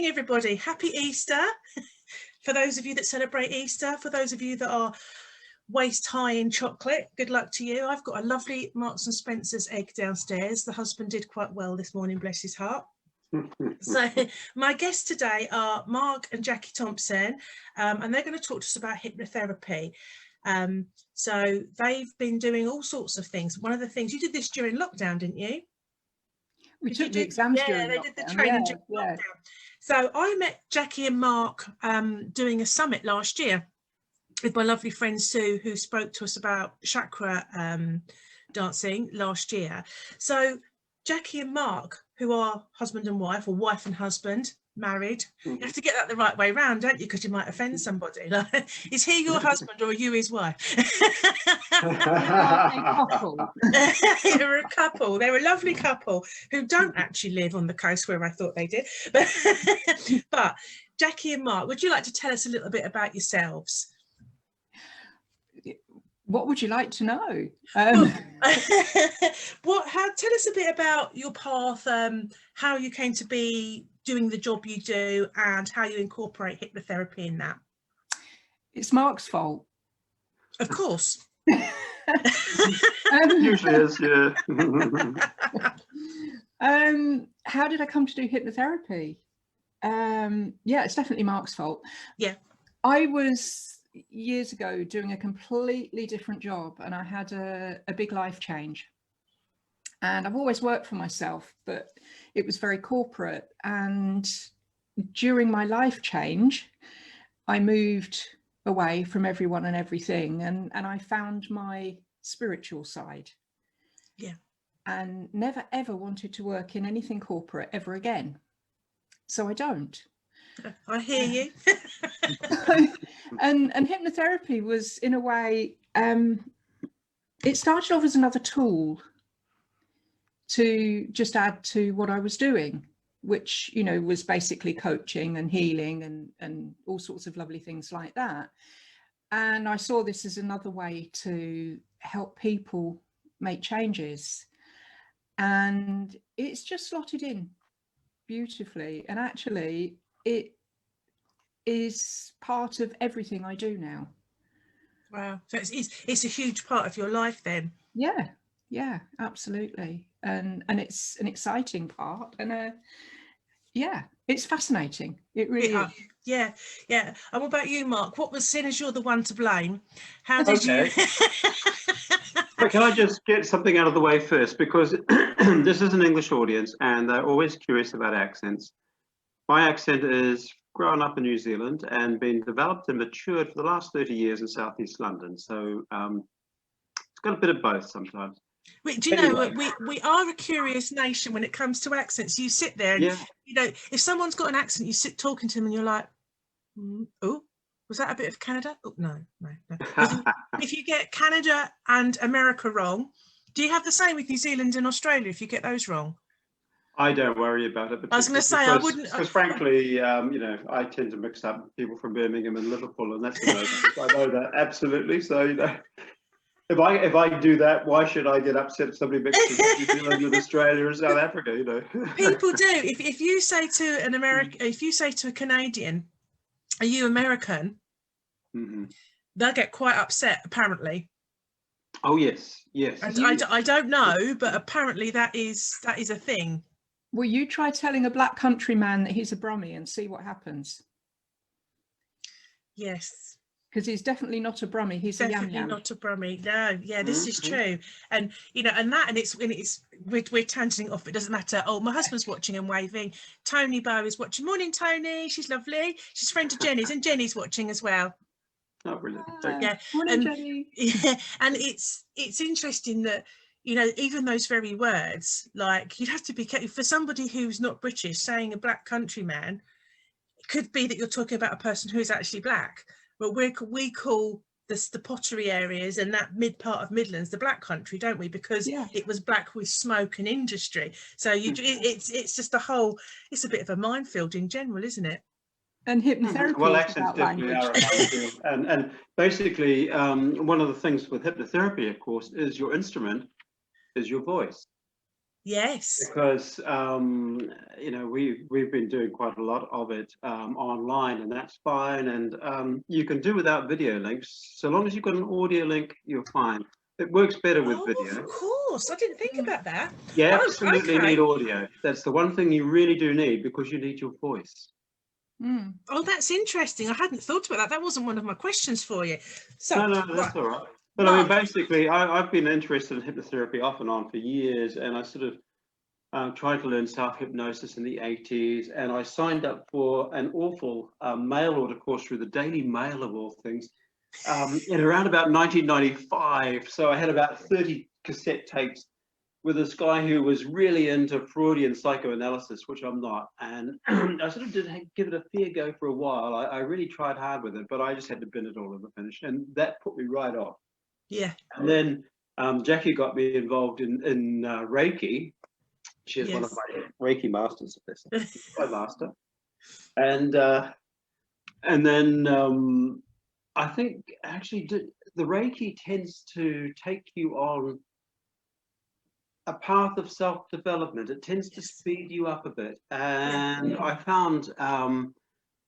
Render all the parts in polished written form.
everybody. Happy Easter. For those of you that celebrate Easter, for those of you that are waist high in chocolate, good luck to you. I've got a lovely Marks and Spencer's egg downstairs. The husband did quite well this morning, bless his heart. So my guests today are Mark and Jackie Thomson, and they're going to talk to us about hypnotherapy. So they've been doing all sorts of things. One of the things, you did this during lockdown, didn't you? We took the exams during they lockdown. did the training during lockdown. So I met Jackie and Mark doing a summit last year with my lovely friend Sue, who spoke to us about chakra dancing last year. So Jackie and Mark, who are husband and wife, or wife and husband, married. You have to get that the right way round, don't you? Because you might offend somebody. Like, is he your husband or are you his wife? You're a couple. You're a couple. They're a lovely couple who don't actually live on the coast where I thought they did. But Jackie and Mark, would you like to tell us a little bit about yourselves? What would you like to know? Tell us a bit about your path, how you came to be doing the job you do and how you incorporate hypnotherapy in that. It's Mark's fault. Of course. Usually is, yeah. How did I come to do hypnotherapy? Yeah, it's definitely Mark's fault. Yeah. I was years ago doing a completely different job and I had a big life change. And I've always worked for myself, but it was very corporate. And during my life change, I moved away from everyone and everything. And I found my spiritual side. Yeah. And never, ever wanted to work in anything corporate ever again. So I don't. I hear you. and hypnotherapy was, in a way, it started off as another tool to just add to what I was doing, which, you know, was basically coaching and healing and all sorts of lovely things like that. And I saw this as another way to help people make changes. And it's just slotted in beautifully. And actually, it is part of everything I do now. Wow. So it's a huge part of your life then. Yeah, absolutely. And it's an exciting part, and yeah, it's fascinating. It really is. Yeah. And what about you, Mark? What was, seeing as you're the one to blame, how did you? But can I just get something out of the way first, because this is an English audience and they're always curious about accents. My accent is grown up in New Zealand and been developed and matured for the last 30 years in Southeast London. So it's got a bit of both sometimes. Do you know, we are a curious nation when it comes to accents. You sit there and, you know, if someone's got an accent, you sit talking to them and you're like, oh, was that a bit of Canada? Oh, no. If you get Canada and America wrong, do you have the same with New Zealand and Australia if you get those wrong? I don't worry about it. I was going to say, I wouldn't. Because frankly, you know, I tend to mix up people from Birmingham and Liverpool, and that's I know that absolutely. So, you know, if I do that, why should I get upset if somebody mixes New Zealand with Australia or South Africa? You know, people do. If you say to an American, if you say to a Canadian, "Are you American?" They'll get quite upset. Apparently. Oh yes. I don't know, but apparently that is a thing. Well, you try telling a black countryman that he's a Brummie and see what happens. Yes. Because he's definitely not a Brummie. He's definitely a yam yam. Not a Brummie. No, yeah, this is true. And you know, and we're tangenting off. It doesn't matter. Oh, my husband's watching and waving. Tony Bow is watching. Morning, Tony. She's lovely. She's friend of Jenny's, and Jenny's watching as well. Oh, brilliant. Yeah. Morning, Jenny. Yeah, and it's interesting that, you know, even those very words, like, you'd have to be careful for somebody who's not British saying a black countryman. It could be that you're talking about a person who is actually black, but we call this the pottery areas and that mid part of Midlands the black country, don't we? Because it was black with smoke and industry. So it's just a whole, it's a bit of a minefield in general, isn't it? And hypnotherapy. Well, accents definitely are a minefield. And basically, one of the things with hypnotherapy, of course, is your instrument is your voice. Yes. Because you know, we've been doing quite a lot of it online, and that's fine. And you can do without video links, so long as you've got an audio link, you're fine. It works better with Oh, video. of course. I didn't think about that. You Oh, absolutely okay. need audio. That's the one thing you really do need, because you need your voice. Oh, that's interesting. I hadn't thought about that. That wasn't one of my questions for you. So, No, that's right. all right. But I mean, Mark. basically, I've been interested in hypnotherapy off and on for years, and I sort of tried to learn self-hypnosis in the 80s, and I signed up for an awful mail order course through the Daily Mail, of all things, in around about 1995. So I had about 30 cassette tapes with this guy who was really into Freudian psychoanalysis, which I'm not. And I sort of did give it a fair go for a while. I really tried hard with it, but I just had to bin it all over finish. And that put me right off. Yeah. And then Jackie got me involved in Reiki. She is one of Yes. my Reiki masters, my master. And then I think actually the Reiki tends to take you on a path of self-development. It tends to speed you up a bit. And I found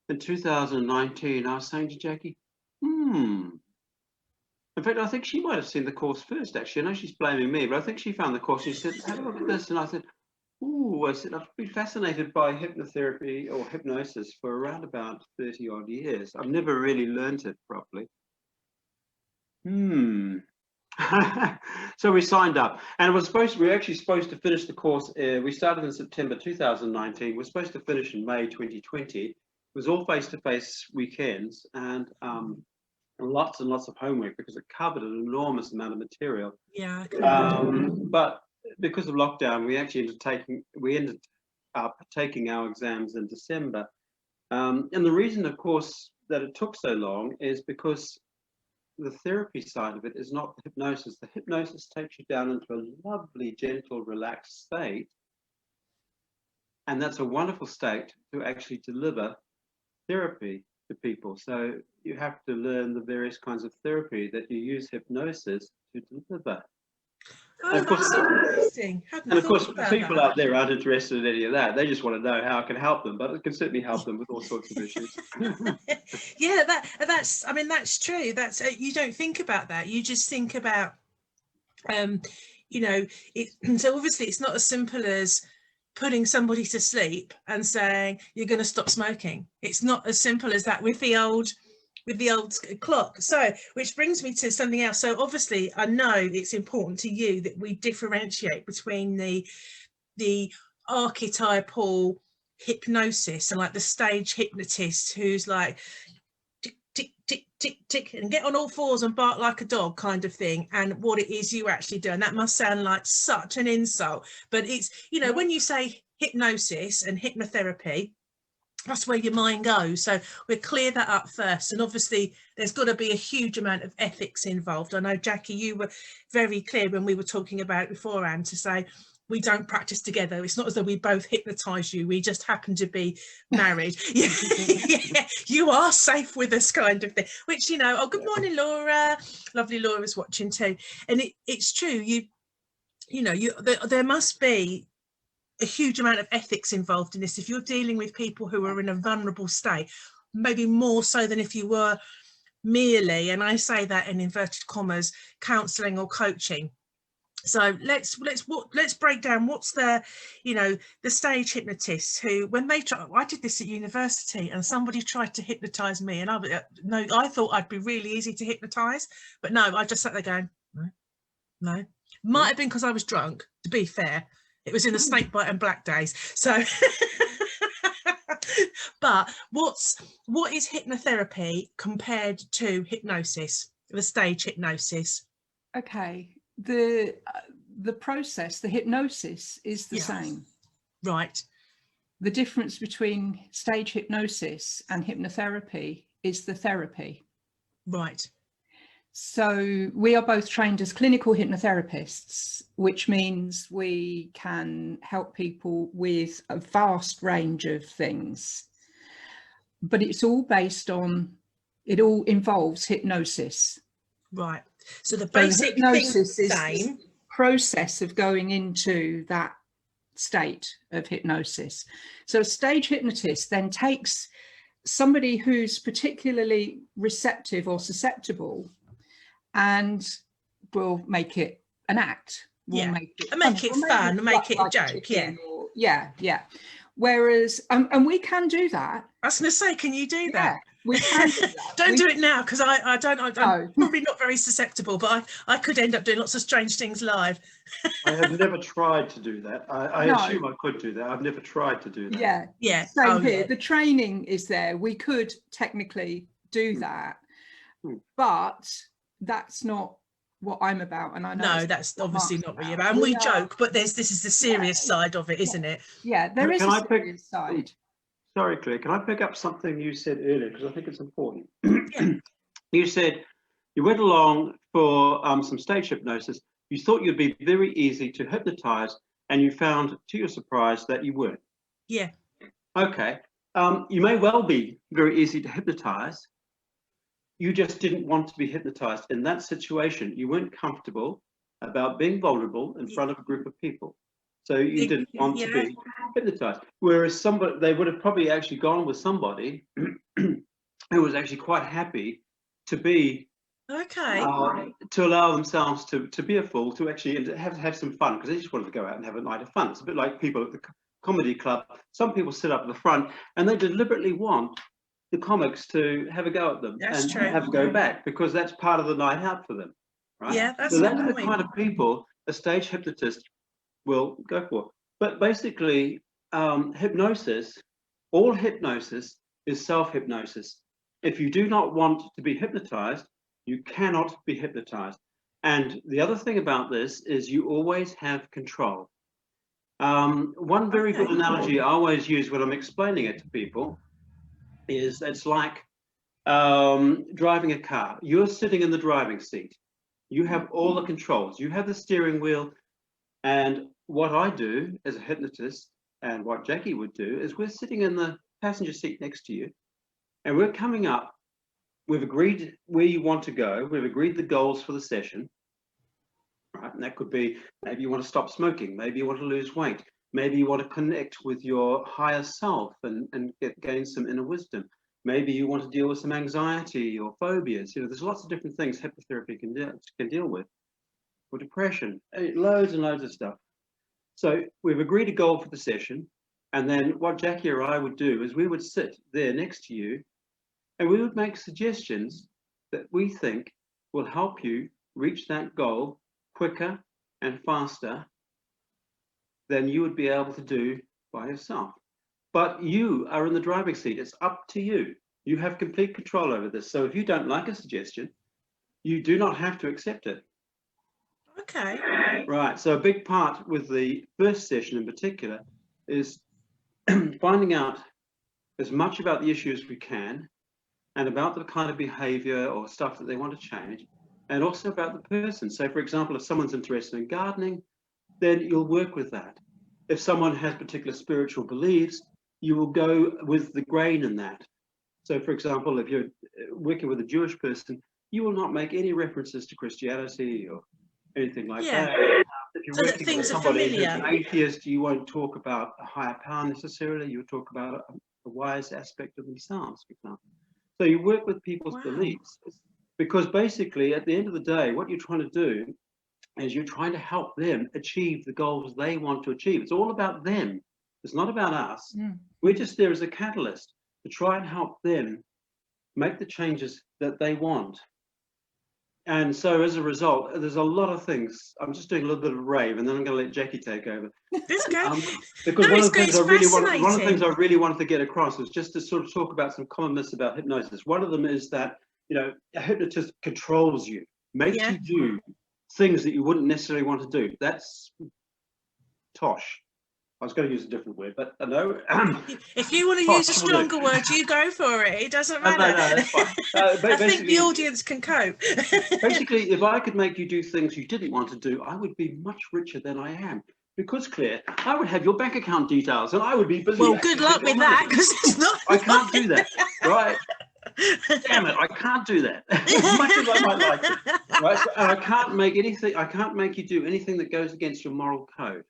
in 2019, I was saying to Jackie, in fact, I think she might have seen the course first, actually. I know she's blaming me, but I think she found the course. She said, have a look at this. And I said, I said, I've been fascinated by hypnotherapy or hypnosis for around about 30 odd years. I've never really learned it properly. So we signed up, and we were actually supposed to finish the course. We started in September 2019. We're supposed to finish in May 2020. It was all face-to-face weekends, and lots and lots of homework, because it covered an enormous amount of material. Yeah. But because of lockdown, we actually ended up taking our exams in December. And the reason, of course, that it took so long is because the therapy side of it is not the hypnosis. The hypnosis takes you down into a lovely, gentle, relaxed state. And that's a wonderful state to actually deliver therapy to people. So you have to learn the various kinds of therapy that you use hypnosis to deliver. Oh, that's interesting. And of course, people out there aren't interested in any of that. They just want to know how it can help them, but it can certainly help them with all sorts of issues. Yeah, that's. I mean, that's true. That's you don't think about that. You just think about, you know, so obviously it's not as simple as putting somebody to sleep and saying you're going to stop smoking. It's not as simple as that with the old clock. So, which brings me to something else. So obviously I know it's important to you that we differentiate between the archetypal hypnosis and like the stage hypnotist who's like tick tick tick tick tick and get on all fours and bark like a dog kind of thing, and what it is you actually do. And that must sound like such an insult, but it's, you know, when you say hypnosis and hypnotherapy, that's where your mind goes. So we'll clear that up first. And obviously there's got to be a huge amount of ethics involved. I know, Jackie, you were very clear when we were talking about it beforehand to say we don't practice together. It's not as though we both hypnotize you. We just happen to be married. Yeah, you are safe with us kind of thing, which, you know, oh, good morning, Laura. Lovely Laura's watching too. And it's true. There must be a huge amount of ethics involved in this if you're dealing with people who are in a vulnerable state, maybe more so than if you were merely, and I say that in inverted commas, counselling or coaching. So let's break down what's the stage hypnotists who, when they try, I did this at university and somebody tried to hypnotize me, and I thought I'd be really easy to hypnotize, but no, I just sat there going no. Might have been because I was drunk, to be fair. It was in the snakebite and black days. So, but what is hypnotherapy compared to hypnosis, the stage hypnosis? Okay, the process, the hypnosis is the same. Right. The difference between stage hypnosis and hypnotherapy is the therapy. Right. So we are both trained as clinical hypnotherapists, which means we can help people with a vast range of things. But it's all based on, it all involves hypnosis. Right. So the basic hypnosis thing is the process of going into that state of hypnosis. So a stage hypnotist then takes somebody who's particularly receptive or susceptible and will make it an act. We'll make it and make it fun, make it a joke. Yeah. Whereas, and we can do that. I was going to say, can you do that? We can do that. Don't do it now, because I'm probably not very susceptible, but I could end up doing lots of strange things live. I have never tried to do that. I assume I could do that. I've never tried to do that. Yeah. Same here. The training is there. We could technically do that, but that's not what I'm about. And I know that's obviously not what you're about. And we joke, but this is the serious side of it, isn't it? Yeah, there is a serious side. Sorry, Claire, can I pick up something you said earlier, because I think it's important. You said you went along for some stage hypnosis. You thought you'd be very easy to hypnotize, and you found, to your surprise, that you weren't. Yeah. Okay. You may well be very easy to hypnotize. You just didn't want to be hypnotized in that situation. You weren't comfortable about being vulnerable in front of a group of people. So you didn't want to be hypnotized. Whereas they would have probably actually gone with somebody who was actually quite happy to be to allow themselves to be a fool, to actually have some fun, because they just wanted to go out and have a night of fun. It's a bit like people at the comedy club. Some people sit up at the front and they deliberately want the comics to have a go at them have a go back, because that's part of the night out for them, right? Yeah, that's so that's the kind of people a stage hypnotist will go for. But basically, hypnosis, all hypnosis is self-hypnosis. If you do not want to be hypnotized, you cannot be hypnotized. And the other thing about this is you always have control. One very good analogy I always use when I'm explaining it to people is it's like driving a car. You're sitting in the driving seat. You have all the controls. You have the steering wheel. And what I do as a hypnotist, and what Jackie would do, is we're sitting in the passenger seat next to you, and we're coming up. We've agreed where you want to go. We've agreed the goals for the session, right? And that could be, maybe you want to stop smoking. Maybe you want to lose weight. Maybe you want to connect with your higher self and gain some inner wisdom. Maybe you want to deal with some anxiety or phobias. There's lots of different things hypnotherapy can deal with. Or depression, loads and loads of stuff. So we've agreed a goal for the session, and then what Jackie or I would do is we would sit there next to you, and we would make suggestions that we think will help you reach that goal quicker and faster than you would be able to do by yourself. But you are in the driving seat. It's up to you. You have complete control over this. So if you don't like a suggestion, you do not have to accept it. Okay. Right. So a big part with the first session in particular is finding out as much about the issue as we can, and about the kind of behavior or stuff that they want to change, and also about the person. So, for example, if someone's interested in gardening, then you'll work with that. If someone has particular spiritual beliefs, you will go with the grain in that. So, for example, if you're working with a Jewish person, you will not make any references to Christianity or anything like that. If you're working with somebody who's an atheist, you won't talk about a higher power necessarily. You'll talk about a wise aspect of themselves, for example. So you work with people's beliefs, because basically at the end of the day, what you're trying to do is you're trying to help them achieve the goals they want to achieve. It's all about them. It's not about us. We're just there as a catalyst to try and help them make the changes that they want. And so as a result, there's a lot of things. I'm just doing a little bit of a rave, and then I'm going to let Jackie take over. Because one of the things I really wanted to get across was just to sort of talk about some common myths about hypnosis. One of them is that, a hypnotist controls you, makes you do things that you wouldn't necessarily want to do. That's tosh. I was going to use a different word, but no. If you want to use a stronger word, you go for it. It doesn't matter. No, that's fine. I think the audience can cope. Basically, if I could make you do things you didn't want to do, I would be much richer than I am. Because, Claire, I would have your bank account details, and I would be busy. Well, good luck with that, because it's not. I can't do that, right? Damn it, I can't do that. As much as I might like it, right? So, and I can't make you do anything that goes against your moral code.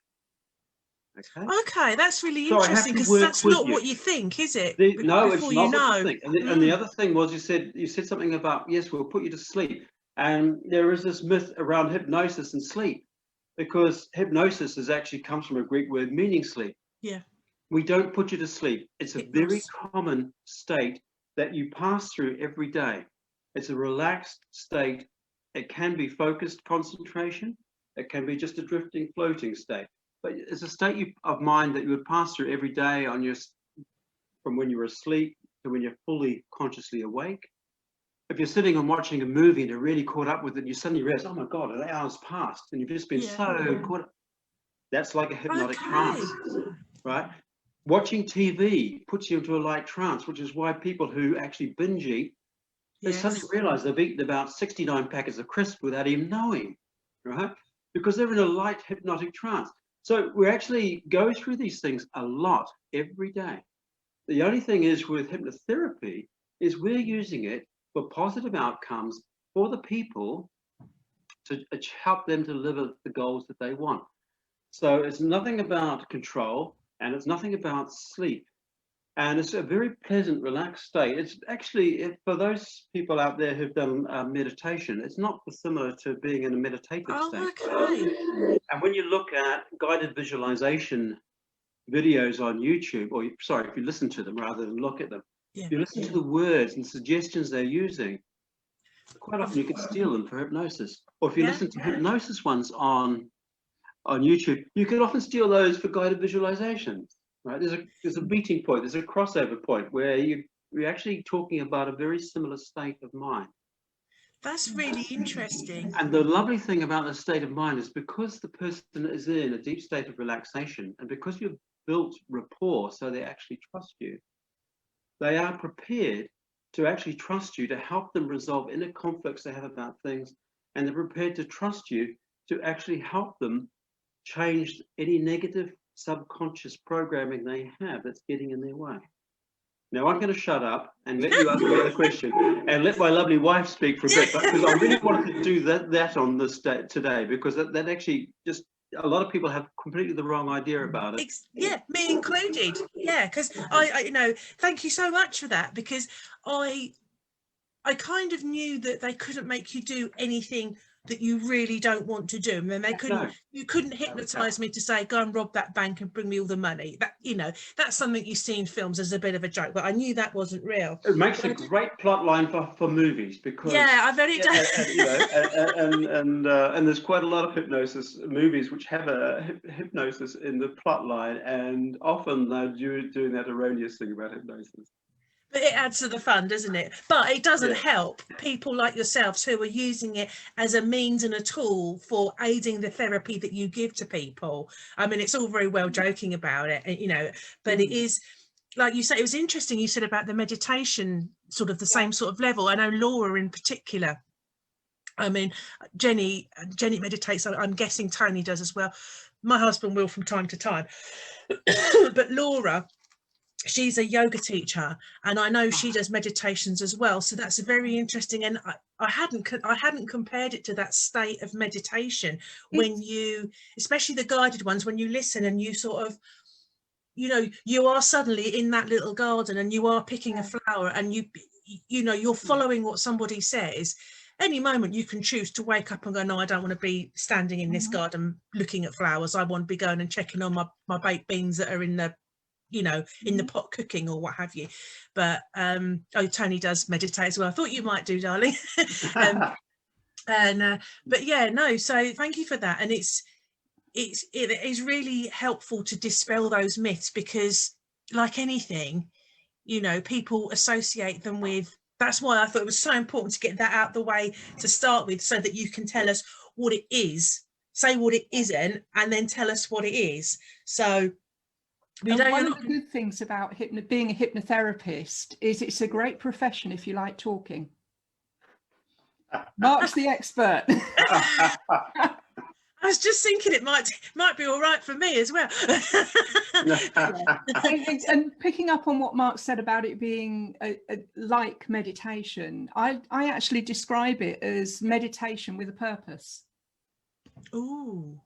Okay. Okay, that's really So I have interesting to because work that's with not you. what you think, is it? No, it's Before not you what know. you think. And the other thing was you said something about, yes, we'll put you to sleep. And there is this myth around hypnosis and sleep, because hypnosis actually comes from a Greek word meaning sleep. Yeah. We don't put you to sleep. It's a very common state that you pass through every day. It's a relaxed state. It can be focused concentration. It can be just a drifting, floating state. But it's a state of mind that you would pass through every day from when you're asleep to when you're fully consciously awake. If you're sitting and watching a movie and you're really caught up with it, you suddenly realize, oh my God, an hour's passed, and you've just been so caught up. That's like a hypnotic trance, right? Watching TV puts you into a light trance, which is why people who actually binge eat, they suddenly realize they've eaten about 69 packets of crisps without even knowing, right? Because they're in a light hypnotic trance. So we actually go through these things a lot every day. The only thing is with hypnotherapy is we're using it for positive outcomes for the people to help them to live the goals that they want. So it's nothing about control, and it's nothing about sleep. And it's a very pleasant, relaxed state. It's actually, for those people out there who've done meditation, it's not dissimilar to being in a meditative state. Okay. And when you look at guided visualization videos on YouTube, or sorry, if you listen to them rather than look at them, you listen to the words and suggestions they're using, quite often you can steal them for hypnosis. Or if you listen to hypnosis ones on YouTube, you can often steal those for guided visualizations, right? There's a meeting point, there's a crossover point where you're actually talking about a very similar state of mind. That's really interesting. And the lovely thing about the state of mind is because the person is in a deep state of relaxation, and because you've built rapport so they actually trust you, they are prepared to actually trust you to help them resolve inner conflicts they have about things, and they're prepared to trust you to actually help them change any negative subconscious programming they have that's getting in their way. Now I'm going to shut up and let you ask me the question, and let my lovely wife speak for a bit, because I really wanted to do that on this day today, because that actually just, a lot of people have completely the wrong idea about it. Yeah, me included. Yeah, because I thank you so much for that, because I kind of knew that they couldn't make you do anything that you really don't want to do. And then you couldn't hypnotize me to say, go and rob that bank and bring me all the money. That, that's something you see in films as a bit of a joke, but I knew that wasn't real. It makes a great plot line for movies, because I bet it does. and there's quite a lot of hypnosis movies which have a hypnosis in the plot line, and often they're doing that erroneous thing about hypnosis. But it adds to the fun, doesn't it? But it doesn't help people like yourselves who are using it as a means and a tool for aiding the therapy that you give to people. I mean, it's all very well joking about it, but it is, like you say, it was interesting you said about the meditation, sort of the same sort of level. I know Laura in particular. I mean, Jenny meditates. I'm guessing Tony does as well. My husband will from time to time. But Laura, she's a yoga teacher, and I know she does meditations as well, so that's very interesting. And I hadn't compared it to that state of meditation when you, especially the guided ones, when you listen and you sort of, you are suddenly in that little garden and you are picking a flower, and you're following what somebody says. Any moment you can choose to wake up and go, no, I don't want to be standing in this garden looking at flowers. I want to be going and checking on my baked beans that are in the in the pot cooking or what have you. But Tony does meditate as well. I thought you might do, darling. But yeah, no, so thank you for that. And it is really helpful to dispel those myths, because like anything, people associate them with. That's why I thought it was so important to get that out the way to start with, so that you can tell us what it is, say what it isn't, and then tell us what it is. So one of the good things about being a hypnotherapist is it's a great profession if you like talking. Mark's the expert. I was just thinking it might be all right for me as well. And picking up on what Mark said about it being like meditation, I actually describe it as meditation with a purpose. Ooh.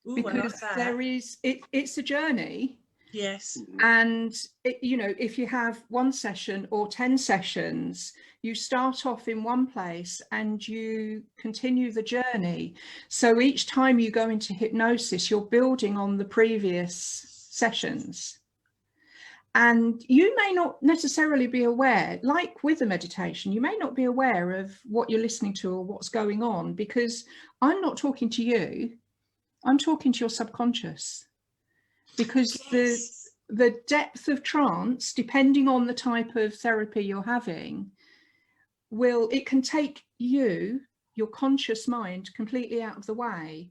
Ooh, I because like that. there is, it's a journey. Yes. And you know, if you have 1 session or 10 sessions, you start off in one place and you continue the journey. So each time you go into hypnosis, you're building on the previous sessions. And you may not necessarily be aware, like with the meditation, you may not be aware of what you're listening to or what's going on, because I'm not talking to you, I'm talking to your subconscious. Because Yes. the depth of trance, depending on the type of therapy you're having, it can take you, your conscious mind, completely out of the way.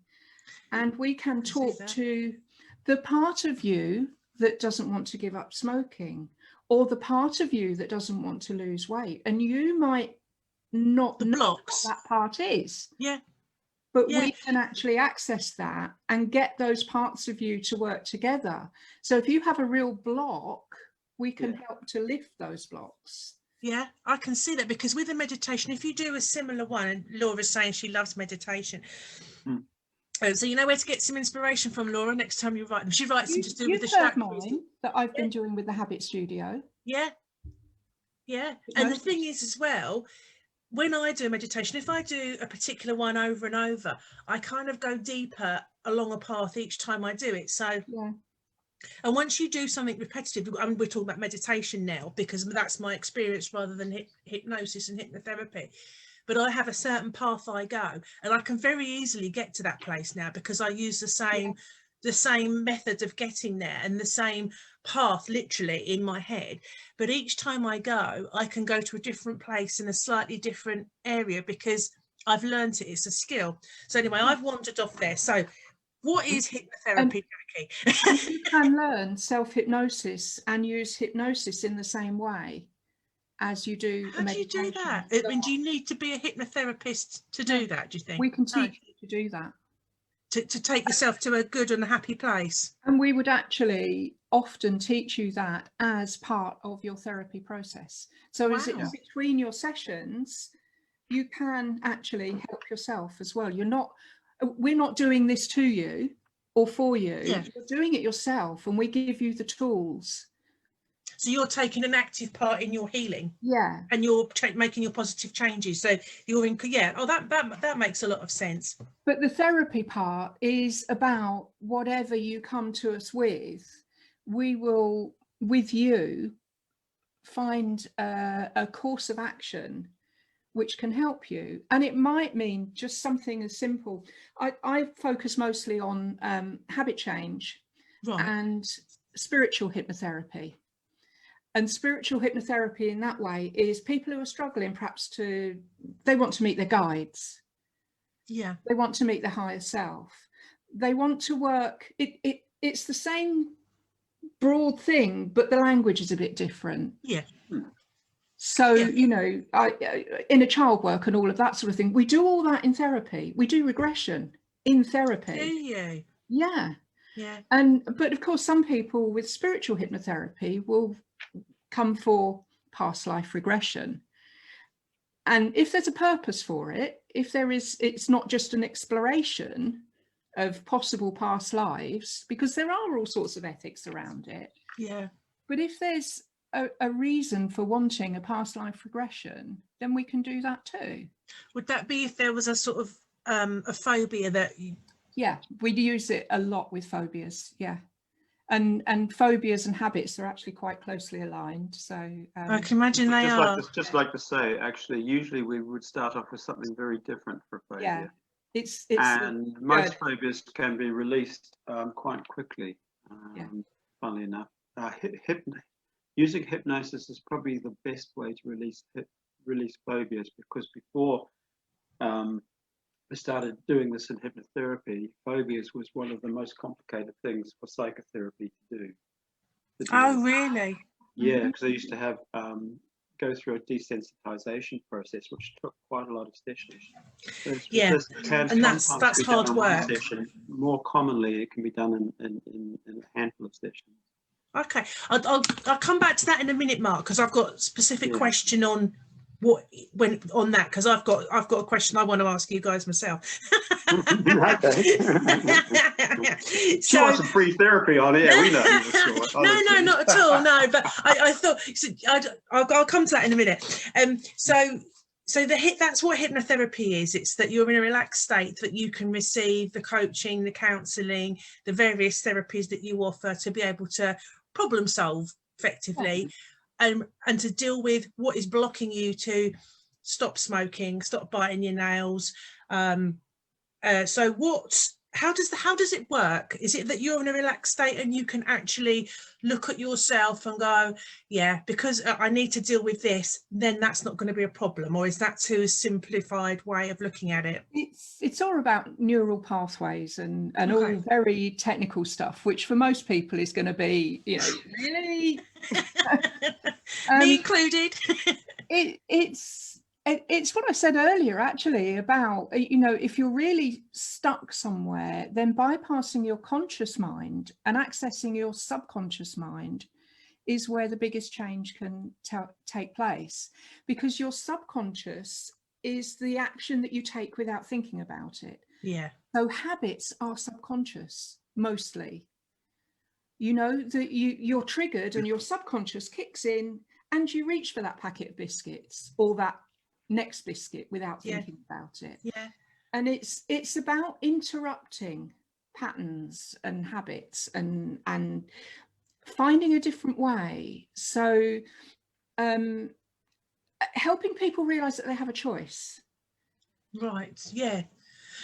And we can talk to the part of you that doesn't want to give up smoking, or the part of you that doesn't want to lose weight. And you might not know what that part is. Yeah. But we can actually access that and get those parts of you to work together. So if you have a real block, we can help to lift those blocks. Yeah, I can see that, because with a meditation, if you do a similar one, and Laura's saying she loves meditation. So you know where to get some inspiration from, Laura, next time you write them. She writes them to do with the chakras. Mine that I've been doing with the Habit Studio. Yeah. Yeah. And the thing is as well, when I do a meditation, if I do a particular one over and over, I kind of go deeper along a path each time I do it. So, and once you do something repetitive, I mean, we're talking about meditation now because that's my experience rather than hypnosis and hypnotherapy. But I have a certain path I go, and I can very easily get to that place now because I use the same method of getting there and the same path literally in my head. But each time I go, I can go to a different place in a slightly different area because I've learned it. It's a skill. So anyway, I've wandered off there. So what is hypnotherapy, Jackie? You can learn self-hypnosis and use hypnosis in the same way as you do. How do you do that? I mean, do you need to be a hypnotherapist to do that, do you think? We can teach you to do that. To take yourself to a good and a happy place. And we would actually often teach you that as part of your therapy process. So as it's between your sessions, you can actually help yourself as well. We're not doing this to you or for you. You're doing it yourself, and we give you the tools. So you're taking an active part in your healing, and you're making your positive changes. So you're in, that makes a lot of sense. But the therapy part is about whatever you come to us with. We will, with you, find a course of action which can help you, and it might mean just something as simple. I focus mostly on habit change and spiritual hypnotherapy. And spiritual hypnotherapy in that way is people who are struggling perhaps they want to meet their guides. Yeah. They want to meet their higher self. They want to work. It's the same broad thing, but the language is a bit different. Yeah. So, you know, inner child work and all of that sort of thing. We do all that in therapy. We do regression in therapy. Do you? Yeah. Yeah. But of course, some people with spiritual hypnotherapy will come for past life regression. And if there's a purpose for it, it's not just an exploration of possible past lives, because there are all sorts of ethics around it. Yeah. But if there's a reason for wanting a past life regression, then we can do that too. Would that be if there was a sort of a phobia that you... Yeah, we use it a lot with phobias. Yeah. And phobias and habits are actually quite closely aligned. So I can imagine they are. Just like to say, actually, usually we would start off with something very different for a phobia. Yeah, most phobias can be released quite quickly. Funnily enough, using hypnosis is probably the best way to release phobias, because before I started doing this in hypnotherapy, phobias was one of the most complicated things for psychotherapy to do. Oh, really? Yeah, because I used to have go through a desensitization process, which took quite a lot of sessions. And that's hard work. More commonly, it can be done in a handful of sessions. Okay, I'll come back to that in a minute, Mark, because I've got a specific question on what when on that, because I've got a question I want to ask you guys myself. Okay. She So wants some free therapy on here. We know. no, not at all. No, but I thought I'll come to that in a minute. So that's what hypnotherapy is. It's that you're in a relaxed state, that you can receive the coaching, the counselling, the various therapies that you offer to be able to problem solve effectively, and to deal with what is blocking you to stop smoking, stop biting your nails. So how does it work? Is it that you're in a relaxed state and you can actually look at yourself and go, yeah, because I need to deal with this, then that's not going to be a problem? Or is that too simplified way of looking at it? It's all about neural pathways and Okay. all very technical stuff, which for most people is going to be, really Me included. It's what I said earlier, actually, about, if you're really stuck somewhere, then bypassing your conscious mind and accessing your subconscious mind is where the biggest change can take place, because your subconscious is the action that you take without thinking about it. Yeah. So habits are subconscious, mostly. That you're triggered and your subconscious kicks in and you reach for that packet of biscuits or that next biscuit without thinking about it. Yeah. And it's about interrupting patterns and habits and finding a different way. So helping people realize that they have a choice. Right. Yeah.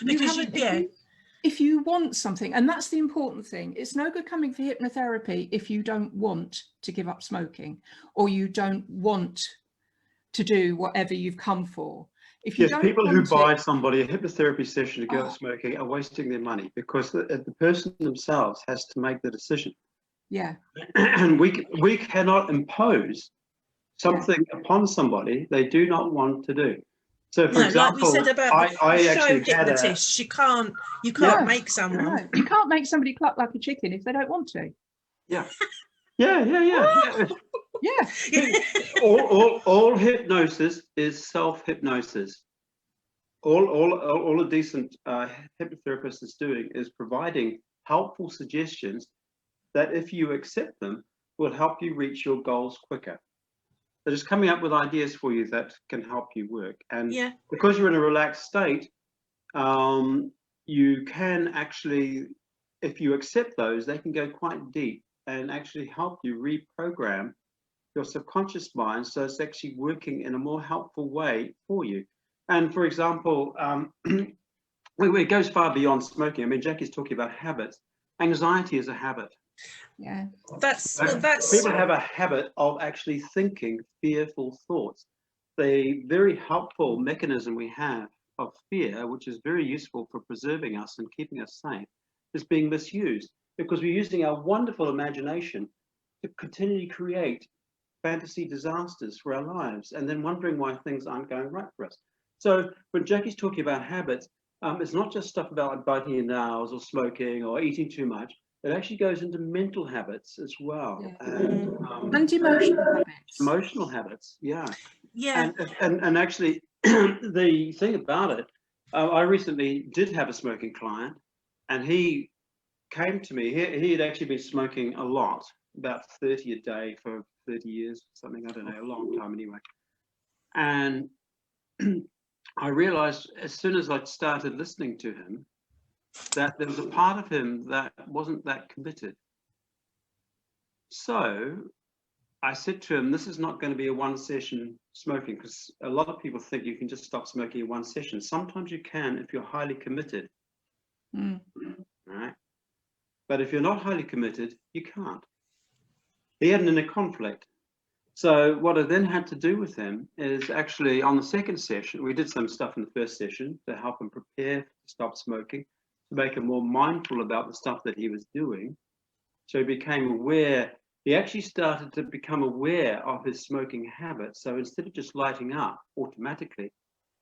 Because if you want something, and that's the important thing, it's no good coming for hypnotherapy if you don't want to give up smoking, or you don't want to do whatever you've come for. If you don't people who want buy it, somebody a hypnotherapy session to give up smoking are wasting their money, because the person themselves has to make the decision. Yeah. And we cannot impose something upon somebody they do not want to do. So, for example, like we said about I show actually had hypnotists, you can't make someone. No, you can't make somebody cluck like a chicken if they don't want to. Yeah. All hypnosis is self-hypnosis. All a decent hypnotherapist is doing is providing helpful suggestions that, if you accept them, will help you reach your goals quicker. They're just coming up with ideas for you that can help you work. And because you're in a relaxed state, you can actually, if you accept those, they can go quite deep and actually help you reprogram your subconscious mind, so it's actually working in a more helpful way for you. And for example, it goes far beyond smoking. I mean, Jackie's talking about habits. Anxiety is a habit. Yeah, that's people have a habit of actually thinking fearful thoughts. The very helpful mechanism we have of fear, which is very useful for preserving us and keeping us safe, is being misused, because we're using our wonderful imagination to continually create fantasy disasters for our lives, and then wondering why things aren't going right for us. So when Jackie's talking about habits, it's not just stuff about biting your nails or smoking or eating too much. It actually goes into mental habits as well, and emotional habits. Emotional habits, and actually, the thing about it, I recently did have a smoking client, and he came to me. He had actually been smoking a lot, about 30 a day for 30 years, something, I don't know, a long time anyway. And I realized as soon as I started listening to him that there was a part of him that wasn't that committed. So I said to him, this is not going to be a one session smoking, because a lot of people think you can just stop smoking in one session. Sometimes you can if you're highly committed. Right? But if you're not highly committed, you can't. He had an inner conflict. So what I then had to do with him is, actually, on the second session, we did some stuff in the first session to help him prepare to stop smoking, to make him more mindful about the stuff that he was doing. So he became aware. He actually started to become aware of his smoking habits. So instead of just lighting up automatically,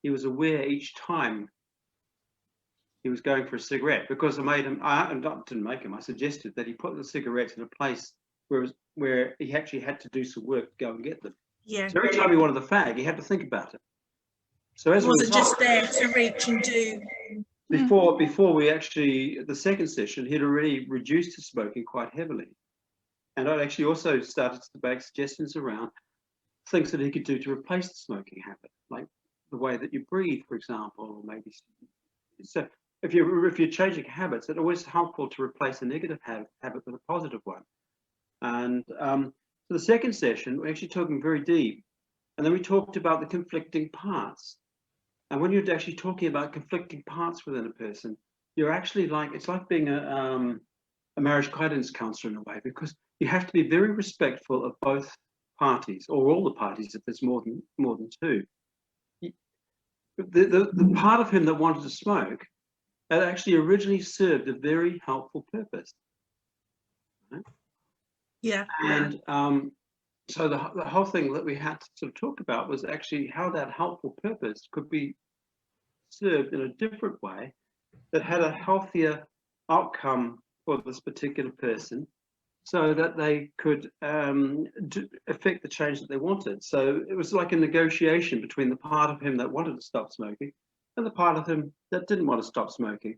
he was aware each time he was going for a cigarette, because I didn't make him, I suggested that he put the cigarettes in a place where he actually had to do some work to go and get them. Yeah. So every time he wanted the fag, he had to think about it. So as It a wasn't result, just there to reach and do. before we actually, the second session, he'd already reduced his smoking quite heavily. And I'd actually also started to make suggestions around things that he could do to replace the smoking habit, like the way that you breathe, for example, or maybe. So if you're changing habits, it's always helpful to replace a negative habit with a positive one. And so the second session, we're actually talking very deep. And then we talked about the conflicting parts. And when you're actually talking about conflicting parts within a person, you're actually it's like being a marriage guidance counselor in a way, because you have to be very respectful of both parties, or all the parties if there's more than two. The part of him that wanted to smoke, that actually originally served a very helpful purpose. Right? Yeah. And so the whole thing that we had to sort of talk about was actually how that helpful purpose could be served in a different way that had a healthier outcome for this particular person, so that they could affect the change that they wanted. So it was like a negotiation between the part of him that wanted to stop smoking and the part of him that didn't want to stop smoking.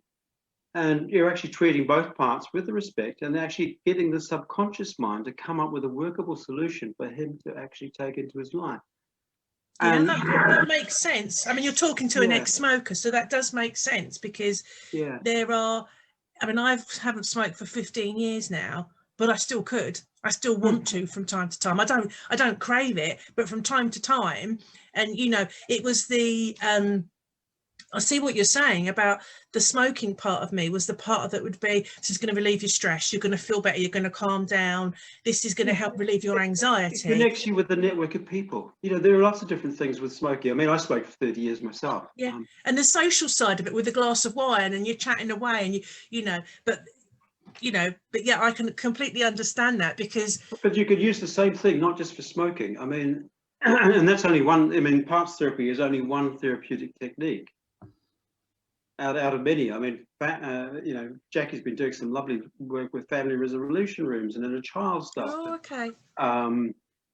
And you're actually treating both parts with the respect and actually getting the subconscious mind to come up with a workable solution for him to actually take into his life. Yeah, And that makes sense. I mean, you're talking to an ex-smoker, so that does make sense, because there are, I mean, I haven't smoked for 15 years now, but I still could. I still want to from time to time. I don't crave it, but from time to time. And, you know, it was the, I see what you're saying about the smoking part of me was the part that would be, this is going to relieve your stress, you're going to feel better, you're going to calm down, this is going to help relieve your anxiety. It connects you with the network of people. You know, there are lots of different things with smoking. I mean, I smoked for 30 years myself. Yeah, and the social side of it with a glass of wine and you're chatting away and you know, but yeah, I can completely understand that, because. But you could use the same thing, not just for smoking. I mean, and that's only one, I mean, parts therapy is only one therapeutic technique out of many. I mean, you know, Jackie's been doing some lovely work with family resolution rooms and inner child stuff. Oh, okay.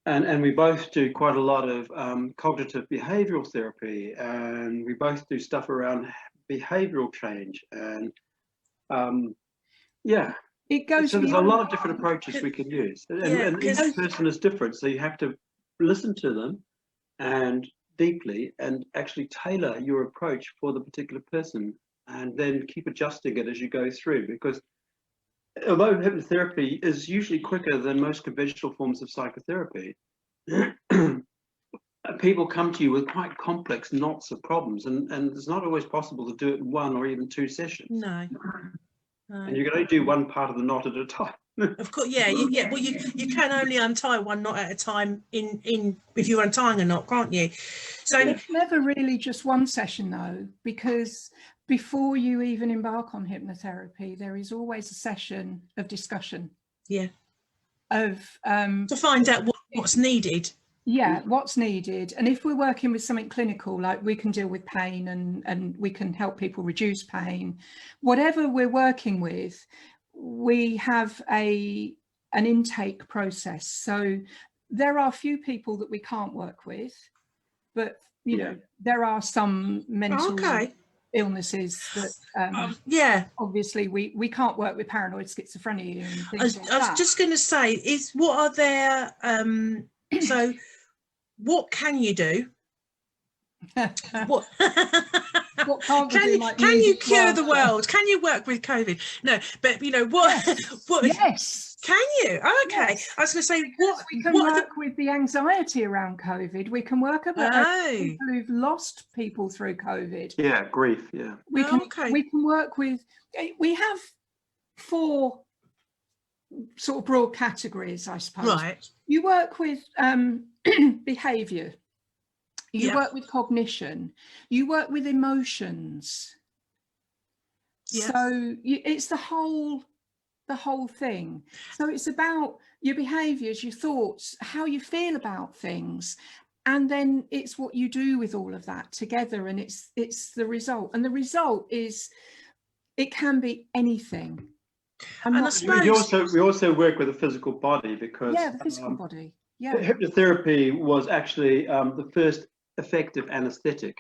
And we both do quite a lot of cognitive behavioral therapy, and we both do stuff around behavioral change. And yeah, it goes. So there's a lot of different approaches we can use, and each person is different. So you have to listen to them and deeply, and actually tailor your approach for the particular person, and then keep adjusting it as you go through. Because although hypnotherapy is usually quicker than most conventional forms of psychotherapy, people come to you with quite complex knots of problems, and it's not always possible to do it in one or even two sessions. No. And you can only do one part of the knot at a time. Of course, yeah. Well, you can only untie one knot at a time in if you're untying a knot, can't you? So it's never really just one session though, because before you even embark on hypnotherapy, there is always a session of discussion. Yeah. Of to find out what's needed. Yeah, what's needed. And if we're working with something clinical, like we can deal with pain and we can help people reduce pain, whatever we're working with, we have an intake process. So there are a few people that we can't work with, but you know, there are some mental illnesses that obviously we can't work with paranoid schizophrenia and things like that. I was just going to say, what are their so what can you do? What can't we do? Can you cure the world? Can you work with COVID? No, but you know what? Yes. Can you? Oh, okay. Yes. I was going to say, we can work with the anxiety around COVID. We can work with people who've lost people through COVID. Yeah, grief. Yeah. We can work with. We have 4 sort of broad categories, I suppose. Right. You work with behavior. You work with cognition. You work with emotions. Yes. So it's the whole thing. So it's about your behaviors, your thoughts, how you feel about things, and then it's what you do with all of that together, and it's the result. And the result is, it can be anything. We also work with the physical body, because the physical body. Yeah. Hypnotherapy was actually the first effective anesthetic.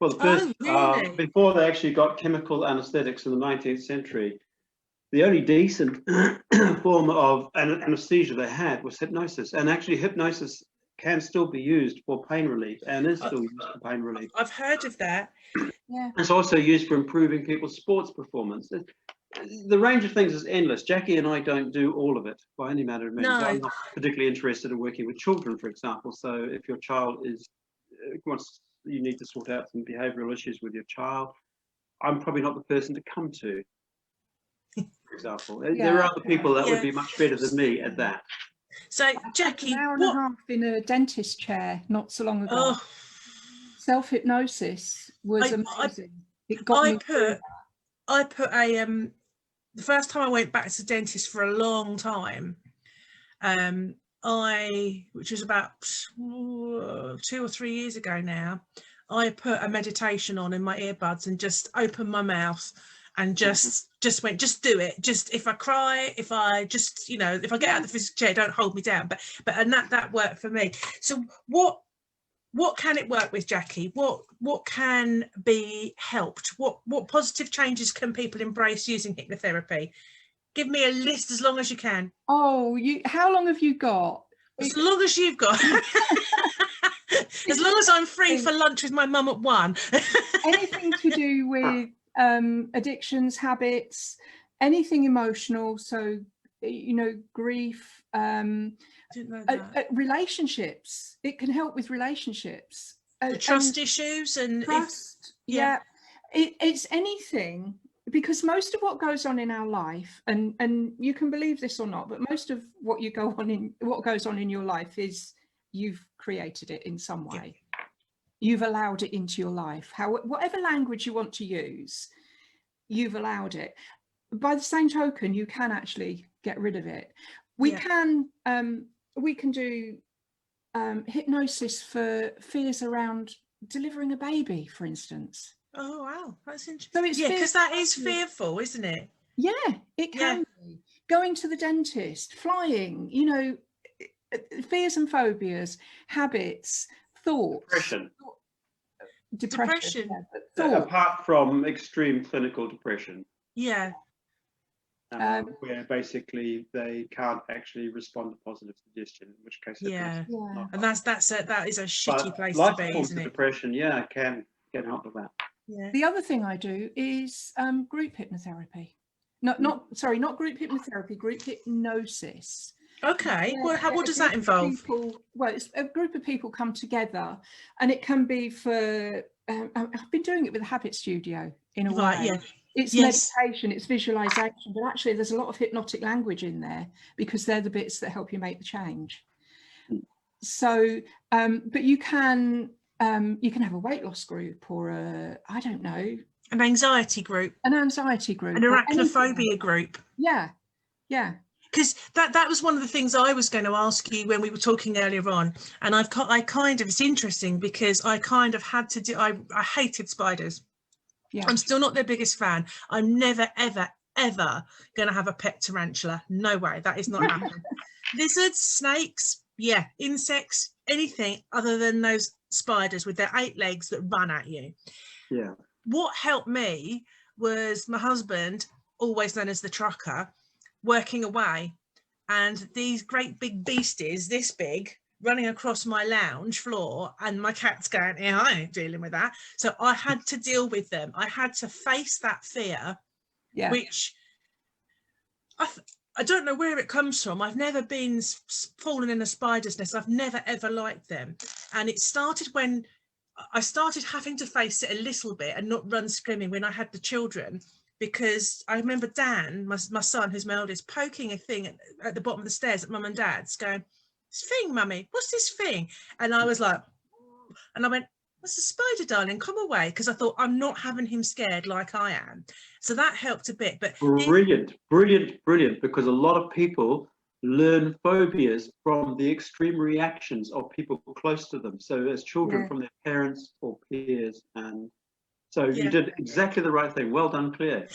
Well, the first, really? before they actually got chemical anesthetics in the 19th century, the only decent form of anesthesia they had was hypnosis. And actually hypnosis can still be used for pain relief and is still used for pain relief. I've heard of that. Yeah. It's also used for improving people's sports performance. The range of things is endless. Jackie and I don't do all of it by any matter of means. No. I'm not particularly interested in working with children, for example. So if your child you need to sort out some behavioral issues with your child, I'm probably not the person to come to, for example. There are other people that would be much better than me at that. So, Jackie, an hour and a half in a dentist chair not so long ago. Oh, Self-hypnosis was amazing. It got me through. I put a the first time I went back to the dentist for a long time, which was about 2 or 3 years ago now, I put a meditation on in my earbuds and just opened my mouth and just went, just do it. Just if I cry, if I just, if I get out of the physical chair, don't hold me down. But that worked for me. So what can it work with, Jackie? What can be helped? What positive changes can people embrace using hypnotherapy? Give me a list as long as you can. Oh, how long have you got? As long as you've got. As long as I'm free for lunch with my mum at 1. Anything to do with addictions, habits, anything emotional. So, grief, relationships. It can help with relationships. The trust issues and trust. It's anything, because most of what goes on in our life, and you can believe this or not, but most of what goes on in your life is you've created it in some way. You've allowed it into your life. Whatever language you want to use, you've allowed it. By the same token, you can actually get rid of it. We can do hypnosis for fears around delivering a baby, for instance. Oh wow, that's interesting. So it's because that is fearful, isn't it? Yeah, it can be. Going to the dentist, flying, fears and phobias, habits, thoughts. Depression. Apart from extreme clinical depression. Yeah. Where basically they can't actually respond to positive suggestion, in which case and that is a shitty place to be, isn't it? Depression, can help with that. Yeah. The other thing I do is group hypnotherapy. Not group hypnotherapy, group hypnosis. Okay. What does that involve? It's a group of people come together, and it can be for. I've been doing it with a habit studio in a way. Yeah. It's meditation, it's visualization, but actually there's a lot of hypnotic language in there because they're the bits that help you make the change. So, but you can have a weight loss group or an anxiety group, an arachnophobia group. Yeah. Because that was one of the things I was going to ask you when we were talking earlier on, and it's interesting because I kind of had to do. I hated spiders. Yeah. I'm still not their biggest fan. I'm never ever going to have a pet tarantula. No way, that is not happening. Lizards, snakes, insects, anything other than those spiders with their 8 legs that run at you. Yeah. What helped me was my husband, always known as the trucker, working away, and these great big beasties this big running across my lounge floor, and my cat's going, I ain't dealing with that. So I had to deal with them. I had to face that fear, which I don't know where it comes from. I've never been fallen in a spider's nest. I've never ever liked them, and it started when I started having to face it a little bit and not run screaming when I had the children. Because I remember Dan, my son, who's my eldest, poking a thing at the bottom of the stairs at Mum and Dad's, going, "This thing, Mummy, what's this thing?" And I was like, and I went, "That's a spider, darling, come away," because I thought, I'm not having him scared like I am. So that helped a bit. But brilliant, because a lot of people learn phobias from the extreme reactions of people close to them. So as children, from their parents or peers, and So Yeah. you did exactly the right thing. Well done, Claire.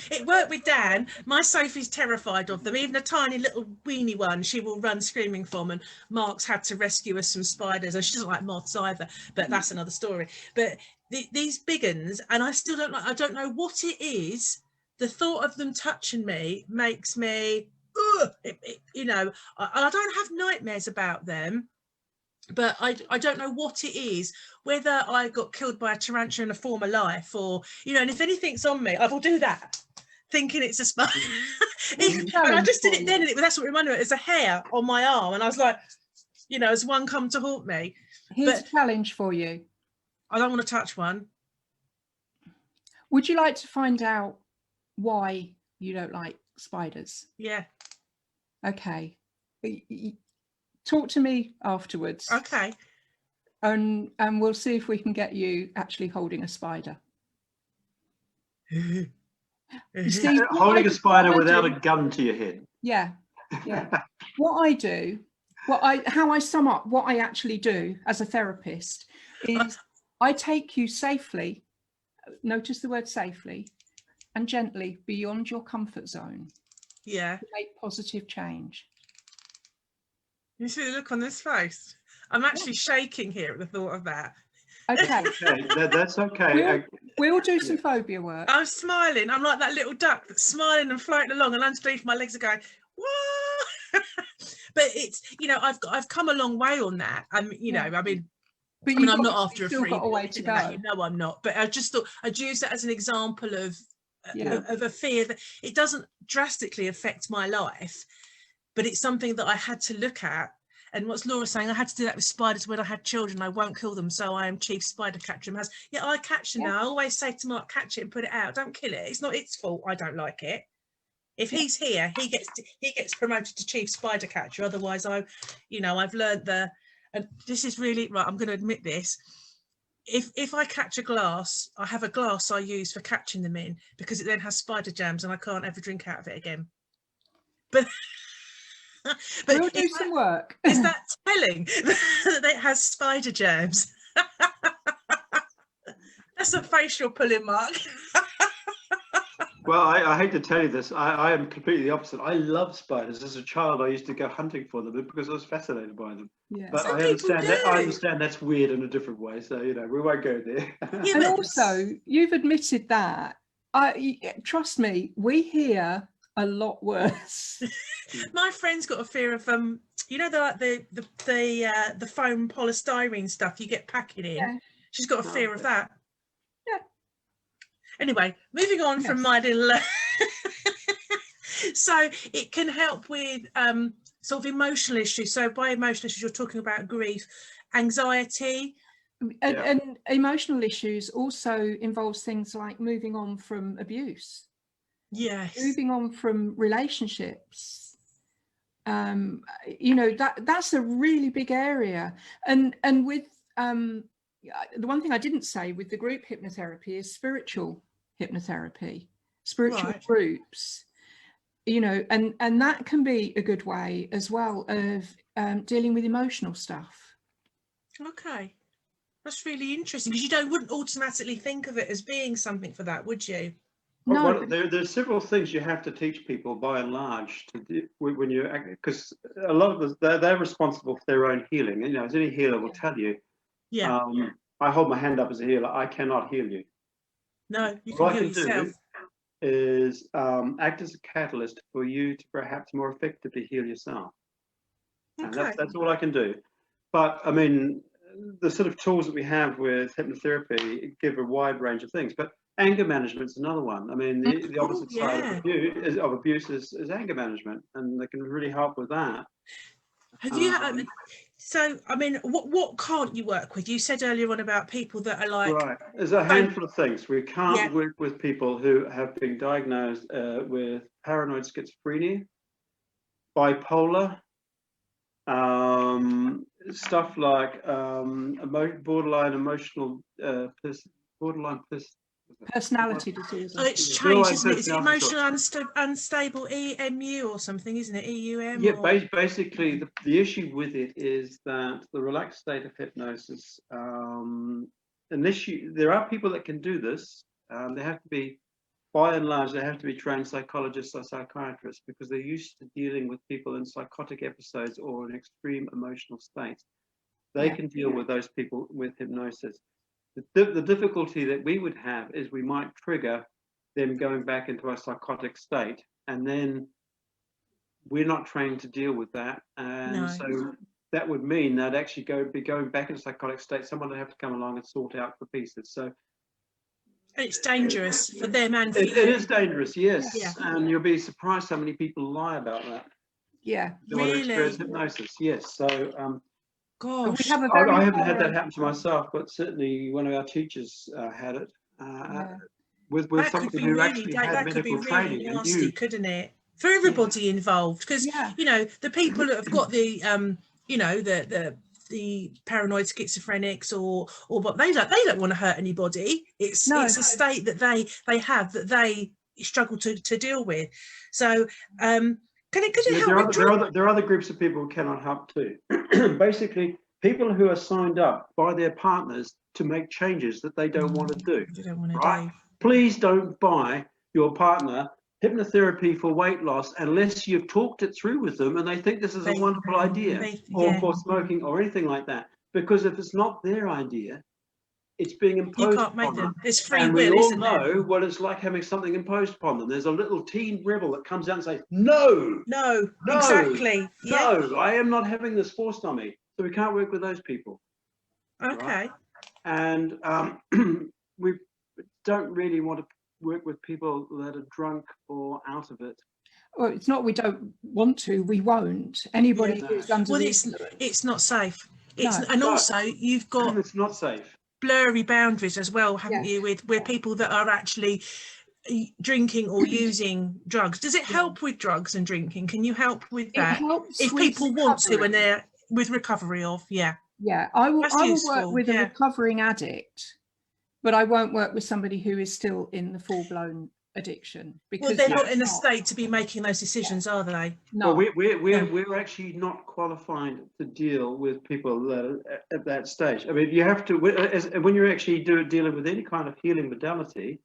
It worked with Dan. My Sophie's terrified of them. Even a tiny little weeny one, she will run screaming from. And Mark's had to rescue us from spiders. And she doesn't like moths either, but that's another story. But these big uns, and I still don't like. I don't know what it is. The thought of them touching me makes me, you know. I don't have nightmares about them. But I don't know what it is, whether I got killed by a tarantula in a former life, or, you know, and if anything's on me, I will do that, thinking it's a spider. And I just did it then, and that's what reminded me. There's a hair on my arm, and I was like, you know, has one come to haunt me? Here's a challenge for you. I don't want to touch one. Would you like to find out why you don't like spiders? Yeah. Okay. Talk to me afterwards. Okay. And we'll see if we can get you actually holding a spider. You see, holding a spider without a gun to your head. Yeah. What I do, how I sum up what I actually do as a therapist is I take you safely, notice the word safely, and gently beyond your comfort zone. Yeah. To make positive change. You see the look on this face? I'm actually shaking here at the thought of that. Okay. That's okay. We'll do some phobia work. I'm smiling. I'm like that little duck that's smiling and floating along, and underneath my legs are going, what? But it's, you know, I've come a long way on that. You know, I mean, I'm not after a free. Got a way to go. You know, I'm not. But I just thought I'd use that as an example of a fear that it doesn't drastically affect my life, but it's something that I had to look at. And what's Laura saying, I had to do that with spiders when I had children. I won't kill them, so I am chief spider catcher. I catch them now. I always say to Mark, catch it and put it out. Don't kill it. It's not its fault. I don't like it. If he's here, he gets promoted to chief spider catcher. Otherwise, I've learned and this is really right. I'm going to admit this. If I catch a glass, I have a glass I use for catching them in, because it then has spider jams and I can't ever drink out of it again. But we'll do some work. Is that telling that it has spider jams? That's a face you're pulling, Mark. Well, I hate to tell you this. I am completely the opposite. I love spiders. As a child, I used to go hunting for them because I was fascinated by them. Yeah. But I understand that's weird in a different way. So, you know, we won't go there. Yeah, and also, you've admitted that. Trust me, we hear a lot worse. My friend's got a fear of you know, the foam polystyrene stuff you get packing in. Yeah. She's got a fear of that. Yeah. Anyway, moving on from my little so it can help with sort of emotional issues. So by emotional issues, you're talking about grief, anxiety. And emotional issues also involves things like moving on from abuse. Yes. Moving on from relationships. You know, that's a really big area. And with the one thing I didn't say with the group hypnotherapy is spiritual hypnotherapy, spiritual groups, you know, and that can be a good way as well of dealing with emotional stuff. Okay. That's really interesting, because you wouldn't automatically think of it as being something for that, would you? No. Well, there's several things you have to teach people by and large to do when you, because a lot of they're responsible for their own healing. You know, as any healer will tell you. Yeah. I hold my hand up as a healer. I cannot heal you. No, you can heal yourself. Do is act as a catalyst for you to perhaps more effectively heal yourself. Okay. And that's all I can do. But I mean, the sort of tools that we have with hypnotherapy give a wide range of things. But anger management is another one. I mean, the opposite side of abuse is anger management, and they can really help with that. Have you? So, I mean, what can't you work with? You said earlier on about people that are like. Right. There's a handful of things. We can't work with people who have been diagnosed with paranoid schizophrenia, bipolar, stuff like borderline emotional, personality disorder. Oh, it's changed, isn't it? It's emotional unstable EMU or something, isn't it? EUM? Yeah, basically the issue with it is that the relaxed state of hypnosis there are people that can do this. They have to be, by and large, they have to be trained psychologists or psychiatrists because they're used to dealing with people in psychotic episodes or in extreme emotional states. They can deal with those people with hypnosis. The difficulty that we would have is we might trigger them going back into a psychotic state, and then we're not trained to deal with that. And so that would mean they'd actually be going back into psychotic state. Someone would have to come along and sort out the pieces. So it's dangerous for them and for you. It is dangerous, yes. Yeah. And you'll be surprised how many people lie about that. Yeah. They want to experience hypnosis, yes. So gosh, we have a I haven't had that happen to myself, but certainly one of our teachers had it with that somebody could be who really, actually that had could be medical really training. nasty, couldn't it? For everybody involved, because you know, the people that have got the you know, the paranoid schizophrenics or what, they don't want to hurt anybody. It's a state that they have that they struggle to deal with. So could it help? There are other groups of people who cannot help too. Basically, people who are signed up by their partners to make changes that they don't want to do. They don't want to do. Please don't buy your partner hypnotherapy for weight loss unless you've talked it through with them and they think this is a wonderful idea, or for smoking or anything like that. Because if it's not their idea, it's being imposed. You can't make them. It's free and will, we all isn't know what it's like having something imposed upon them. There's a little teen rebel that comes out and says, no, exactly. No, I am not having this forced on me. So we can't work with those people. Okay. Right? And we don't really want to work with people that are drunk or out of it. Well, it's not we don't want to, we won't. Anybody who's under the influence. It's not safe. Also you've got it's not safe. Blurry boundaries as well, haven't you, with people that are actually drinking or using drugs. Does it help with drugs and drinking? Can you help with that? It helps if people want to, and they're with recovery of I will work with a recovering addict, but I won't work with somebody who is still in the full-blown addiction, because they're not in a state to be making those decisions, are they? No. Well, we're actually not qualified to deal with people that are at that stage. I mean, you have to, when you're actually dealing with any kind of healing modality,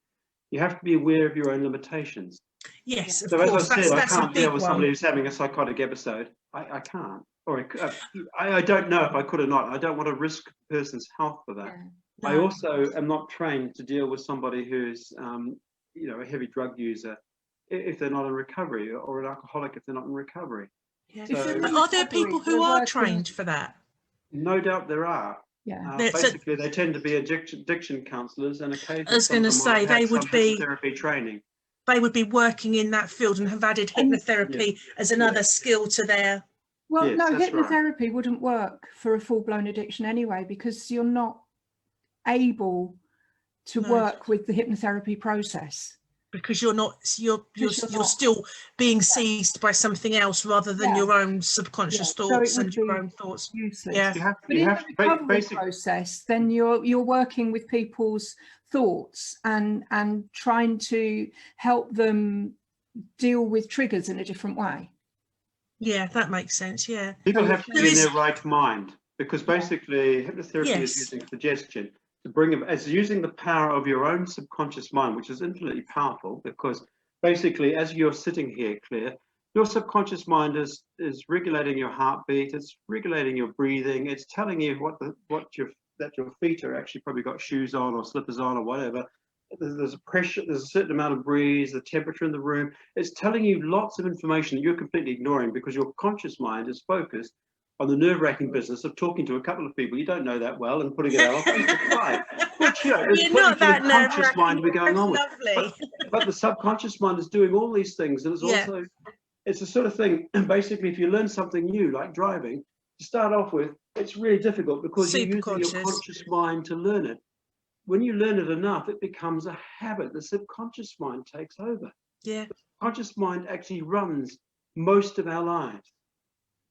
you have to be aware of your own limitations. Yes, of so course. As I said, I can't deal with somebody who's having a psychotic episode. I can't, or I don't know if I could or not. I don't want to risk a person's health for that. No. I also am not trained to deal with somebody who's you know, a heavy drug user if they're not in recovery, or an alcoholic if they're not in recovery. Yeah. So, are there people who are trained for that? No doubt there are. Yeah. Basically, they tend to be addiction counsellors, and occasionally I was going to say they would be therapy training. They would be working in that field and have added hypnotherapy as another skill to their. Well, no, hypnotherapy wouldn't work for a full-blown addiction anyway, because you're not able to work with the hypnotherapy process, because you're still being seized by something else rather than your own subconscious thoughts and your own thoughts. Useless. Yeah, but in the recovery process, then you're working with people's thoughts and trying to help them deal with triggers in a different way. Yeah, that makes sense. Yeah, people have to be in their right mind, because basically hypnotherapy is using suggestion to bring them, as using the power of your own subconscious mind, which is infinitely powerful, because basically as you're sitting here, Claire, your subconscious mind is regulating your heartbeat, it's regulating your breathing, it's telling you that your feet are actually probably got shoes on or slippers on or whatever. There's a pressure, there's a certain amount of breeze, the temperature in the room. It's telling you lots of information that you're completely ignoring, because your conscious mind is focused on the nerve-wracking business of talking to a couple of people you don't know that well and putting it out on Facebook Live, which, you know, is not that the conscious mind we're going on with. But the subconscious mind is doing all these things, and it's also, it's the sort of thing, basically, if you learn something new, like driving, to start off with, it's really difficult because you're using your conscious mind to learn it. When you learn it enough, it becomes a habit. The subconscious mind takes over. Yeah. The conscious mind actually runs most of our lives.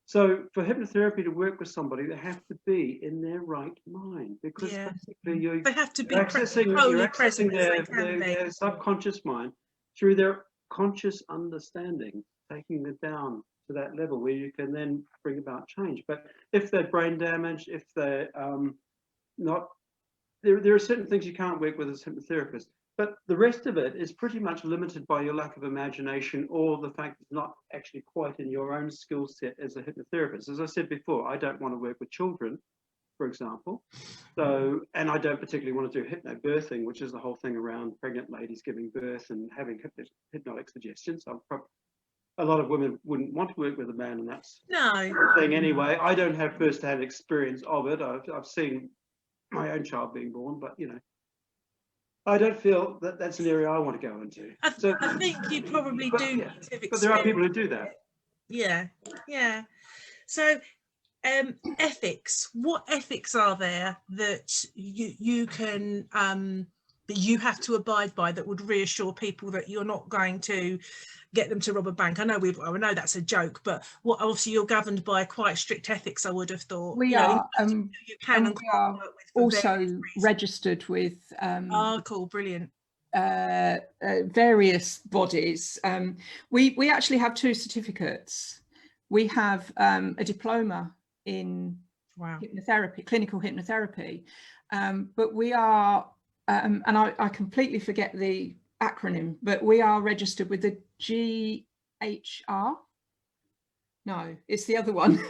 So for hypnotherapy to work with somebody, they have to be in their right mind, because basically they have to be accessing their subconscious mind through their conscious understanding, taking it down to that level where you can then bring about change. But if they're brain damaged, if they're not, there there are certain things you can't work with as a hypnotherapist, but the rest of it is pretty much limited by your lack of imagination or the fact it's not actually quite in your own skill set as a hypnotherapist. As I said before, I don't want to work with children, for example. So, and I don't particularly want to do hypnobirthing, which is the whole thing around pregnant ladies giving birth and having hypnotic suggestions. A lot of women wouldn't want to work with a man, and that's No. the thing anyway. I don't have first-hand experience of it. I've seen my own child being born, but you know, I don't feel that that's an area I want to go into. I think you probably do need to have experience. But there are people who do that. Yeah, yeah. So ethics, what ethics are there that you can that you have to abide by that would reassure people that you're not going to get them to rob a bank? I know that's a joke, but what, obviously you're governed by quite strict ethics, I would have thought. We are, and we are also registered with cool, brilliant. Various bodies. We actually have 2 certificates. We have a diploma in hypnotherapy, clinical hypnotherapy, but we are, and I completely forget the acronym, but we are registered with the GHR. No, it's the other one.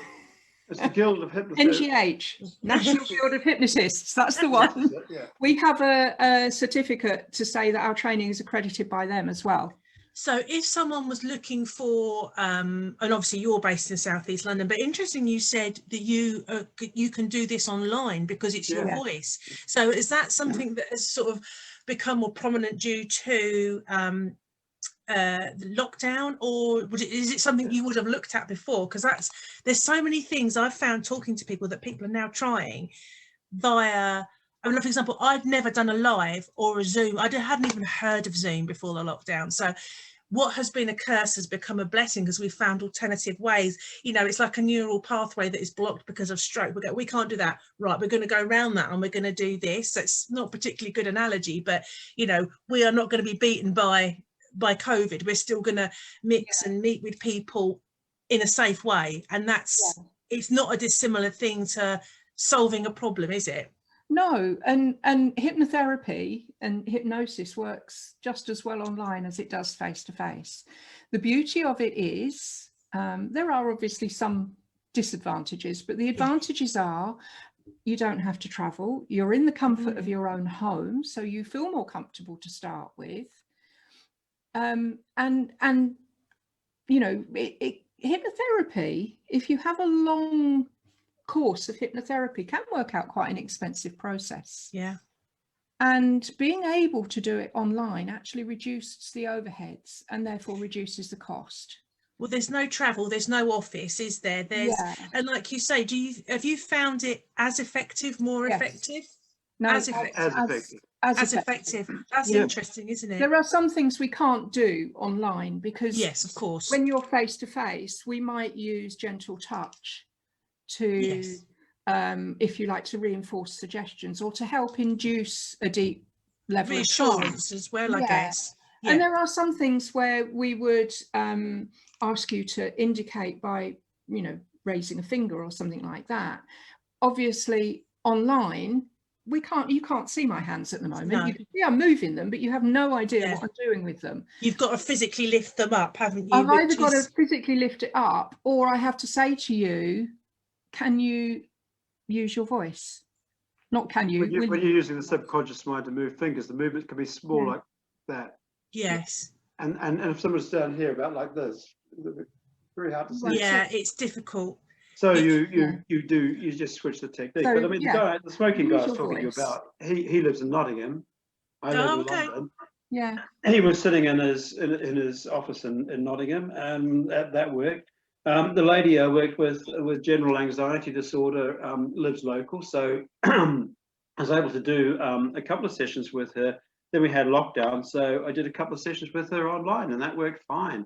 It's the Guild of Hypnotherapists. NGH, National Guild of Hypnotists. That's the one. Yeah. We have a certificate to say that our training is accredited by them as well. So if someone was looking for, and obviously you're based in South East London, but interesting you said that you can do this online because it's your voice. So is that something that has sort of become more prominent due to the lockdown, or is it something you would have looked at before? Because there's so many things I've found talking to people that people are now trying via, I mean, for example, I'd never done a live or a Zoom. I hadn't even heard of Zoom before the lockdown. So what has been a curse has become a blessing because we've found alternative ways. You know, it's like a neural pathway that is blocked because of stroke. We can't do that. Right, we're going to go around that and we're going to do this. So it's not a particularly good analogy, but, you know, we are not going to be beaten by COVID. We're still going to mix and meet with people in a safe way. And it's not a dissimilar thing to solving a problem, is it? No, and hypnotherapy and hypnosis works just as well online as it does face to face. The beauty of it is there are obviously some disadvantages, but the advantages are you don't have to travel. You're in the comfort of your own home, so you feel more comfortable to start with. And you know, hypnotherapy, if you have a long course of hypnotherapy, can work out quite an expensive process. Yeah. And being able to do it online actually reduces the overheads and therefore reduces the cost. Well, there's no travel, there's no office, is there? And like you say, have you found it as effective, more effective? No, as effective. As effective. That's interesting, isn't it? There are some things we can't do online because, yes, of course, when you're face to face, we might use gentle touch to, if you like, to reinforce suggestions or to help induce a deep level reassurance of as well, I guess. Yeah. And there are some things where we would ask you to indicate by, you know, raising a finger or something like that. Obviously, online, you can't see my hands at the moment. No. You can see I'm moving them, but you have no idea what I'm doing with them. You've got to physically lift them up, haven't you? I've either got to physically lift it up, or I have to say to you, can you use your voice? Not can you. When you're using the subconscious mind to move fingers, the movement can be small like that. Yes. And if someone's down here about like this, very hard to see. Yeah, it's difficult. So you just switch the technique. So, but I mean, the smoking guy I was talking to you about, he lives in Nottingham. I live in London. Yeah. He was sitting in his office in Nottingham, and that worked. The lady I worked with general anxiety disorder lives local, so I was able to do a couple of sessions with her. Then we had lockdown, so I did a couple of sessions with her online, and that worked fine.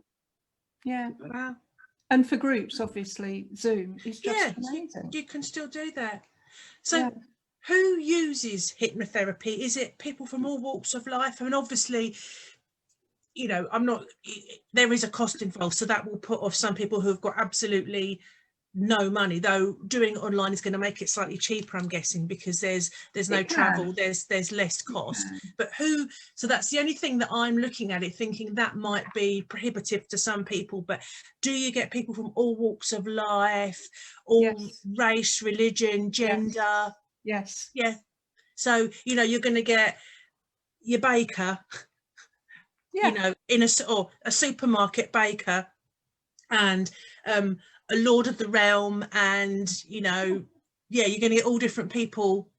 Yeah. Wow. And for groups, obviously, Zoom is just amazing. You can still do that. So who uses hypnotherapy? Is it people from all walks of life? I mean, obviously, you know, there is a cost involved, so that will put off some people who have got absolutely no money, though doing it online is going to make it slightly cheaper, I'm guessing, because there's no travel, there's less cost. But so that's the only thing that I'm looking at it thinking that might be prohibitive to some people. But do you get people from all walks of life, all race, religion, gender? Yes. Yeah. So, you know, you're going to get your baker, you know, in a supermarket baker, and a lord of the realm, and, you know, you're going to get all different people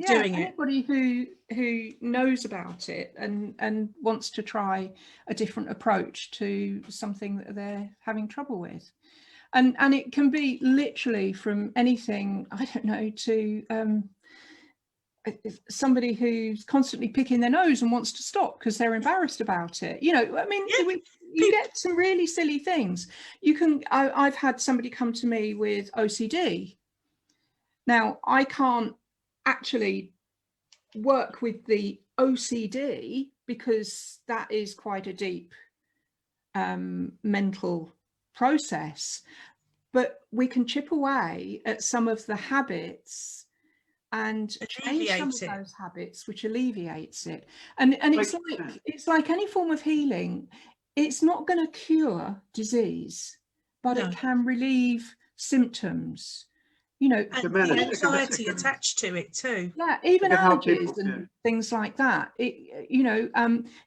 doing it. Anybody who knows about it and wants to try a different approach to something that they're having trouble with. And it can be literally from anything, I don't know, to somebody who's constantly picking their nose and wants to stop because they're embarrassed about it. You know, I mean, you get some really silly things. I've had somebody come to me with OCD. Now, I can't actually work with the OCD because that is quite a deep mental process, but we can chip away at some of the habits and change some of those habits, which alleviates it. And it's like any form of healing. It's not going to cure disease, but it can relieve symptoms. You know, and the anxiety attached to it too. Yeah, even allergies and things like that. It, you know,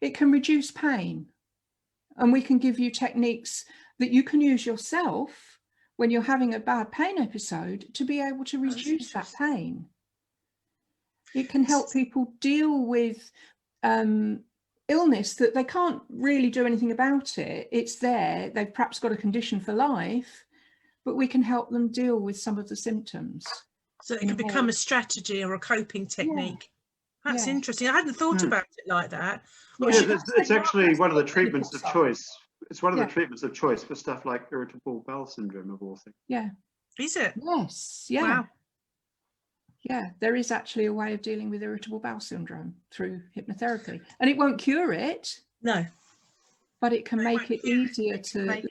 it can reduce pain, and we can give you techniques that you can use yourself when you're having a bad pain episode to be able to reduce that pain. It can help people deal with illness that they can't really do anything about it. It's there. They've perhaps got a condition for life, but we can help them deal with some of the symptoms. So it can become a strategy or a coping technique. That's interesting. I hadn't thought about it like that. It's actually one of the treatments of choice. It's one of the treatments of choice for stuff like irritable bowel syndrome, of all things. Yeah. Is it? Yes. Yeah. Wow. Yeah, there is actually a way of dealing with irritable bowel syndrome through hypnotherapy, and it won't cure it. No, but it can make it easier to.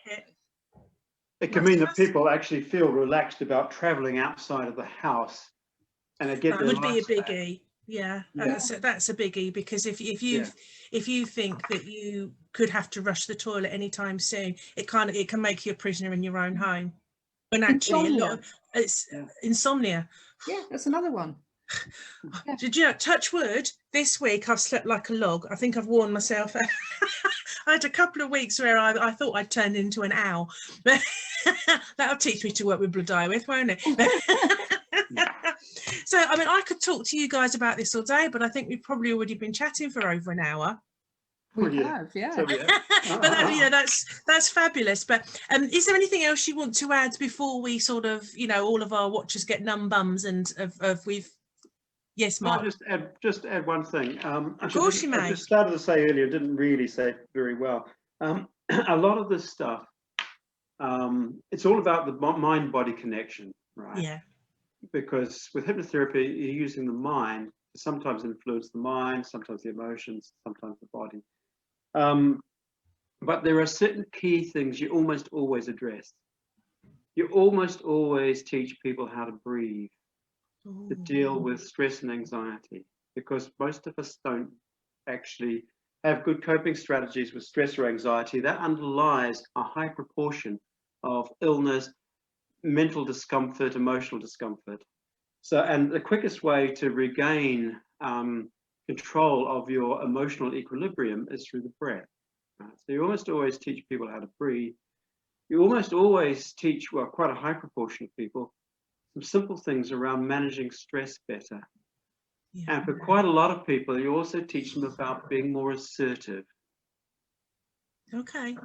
It can mean that people actually feel relaxed about traveling outside of the house, and it gets. That would be a biggie. Yeah, that's a biggie, because if you think that you could have to rush the toilet anytime soon, it can make you a prisoner in your own home. When actually it's insomnia. Yeah, that's another one. Did you know, touch wood, this week I've slept like a log. I think I've worn myself out. I had a couple of weeks where I thought I'd turned into an owl. That'll teach me to work with blood eye with, won't it? So, I mean, I could talk to you guys about this all day, but I think we've probably already been chatting for over an hour. We have, yeah. So, But that's fabulous. But is there anything else you want to add before we sort of, you know, all of our watchers get numb bums and we've. Yes, Mark. I'll just add one thing. Of course you may. I just started to say earlier, didn't really say it very well. A lot of this stuff, it's all about the mind-body connection, right? Yeah. Because with hypnotherapy, you're using the mind to sometimes influence the mind, sometimes the emotions, sometimes the body. But there are certain key things you almost always address. You almost always teach people how to breathe, to deal with stress and anxiety, because most of us don't actually have good coping strategies with stress or anxiety. That underlies a high proportion of illness, mental discomfort, emotional discomfort. So, and the quickest way to regain control of your emotional equilibrium is through the breath. Right? So you almost always teach people how to breathe. You almost always teach, well, quite a high proportion of people, some simple things around managing stress better. Yeah. And for quite a lot of people, you also teach them about being more assertive. Okay.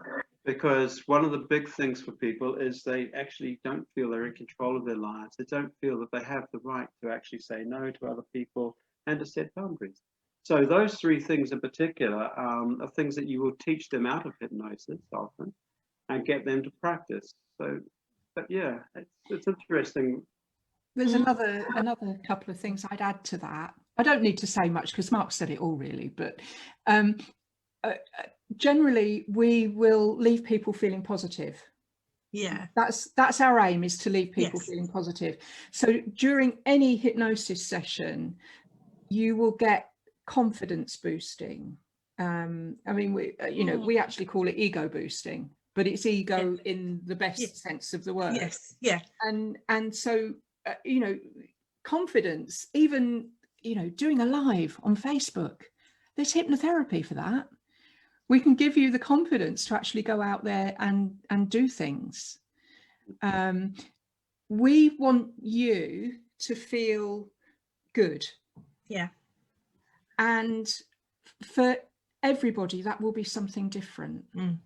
Because one of the big things for people is they actually don't feel they're in control of their lives. They don't feel that they have the right to actually say no to other people and to set boundaries. So those three things in particular are things that you will teach them out of hypnosis often and get them to practice. So, but yeah, it's interesting. There's another couple of things I'd add to that. I don't need to say much because Mark said it all really, but generally we will leave people feeling positive. Yeah. That's our aim, is to leave people Yes. feeling positive. So during any hypnosis session, you will get confidence boosting. I mean, we actually call it ego boosting, but it's ego in the best sense of the word. Yes. Yeah. And so, confidence, even, doing a live on Facebook, there's hypnotherapy for that. We can give you the confidence to actually go out there and do things. We want you to feel good. Yeah. And for everybody, that will be something different. Mm.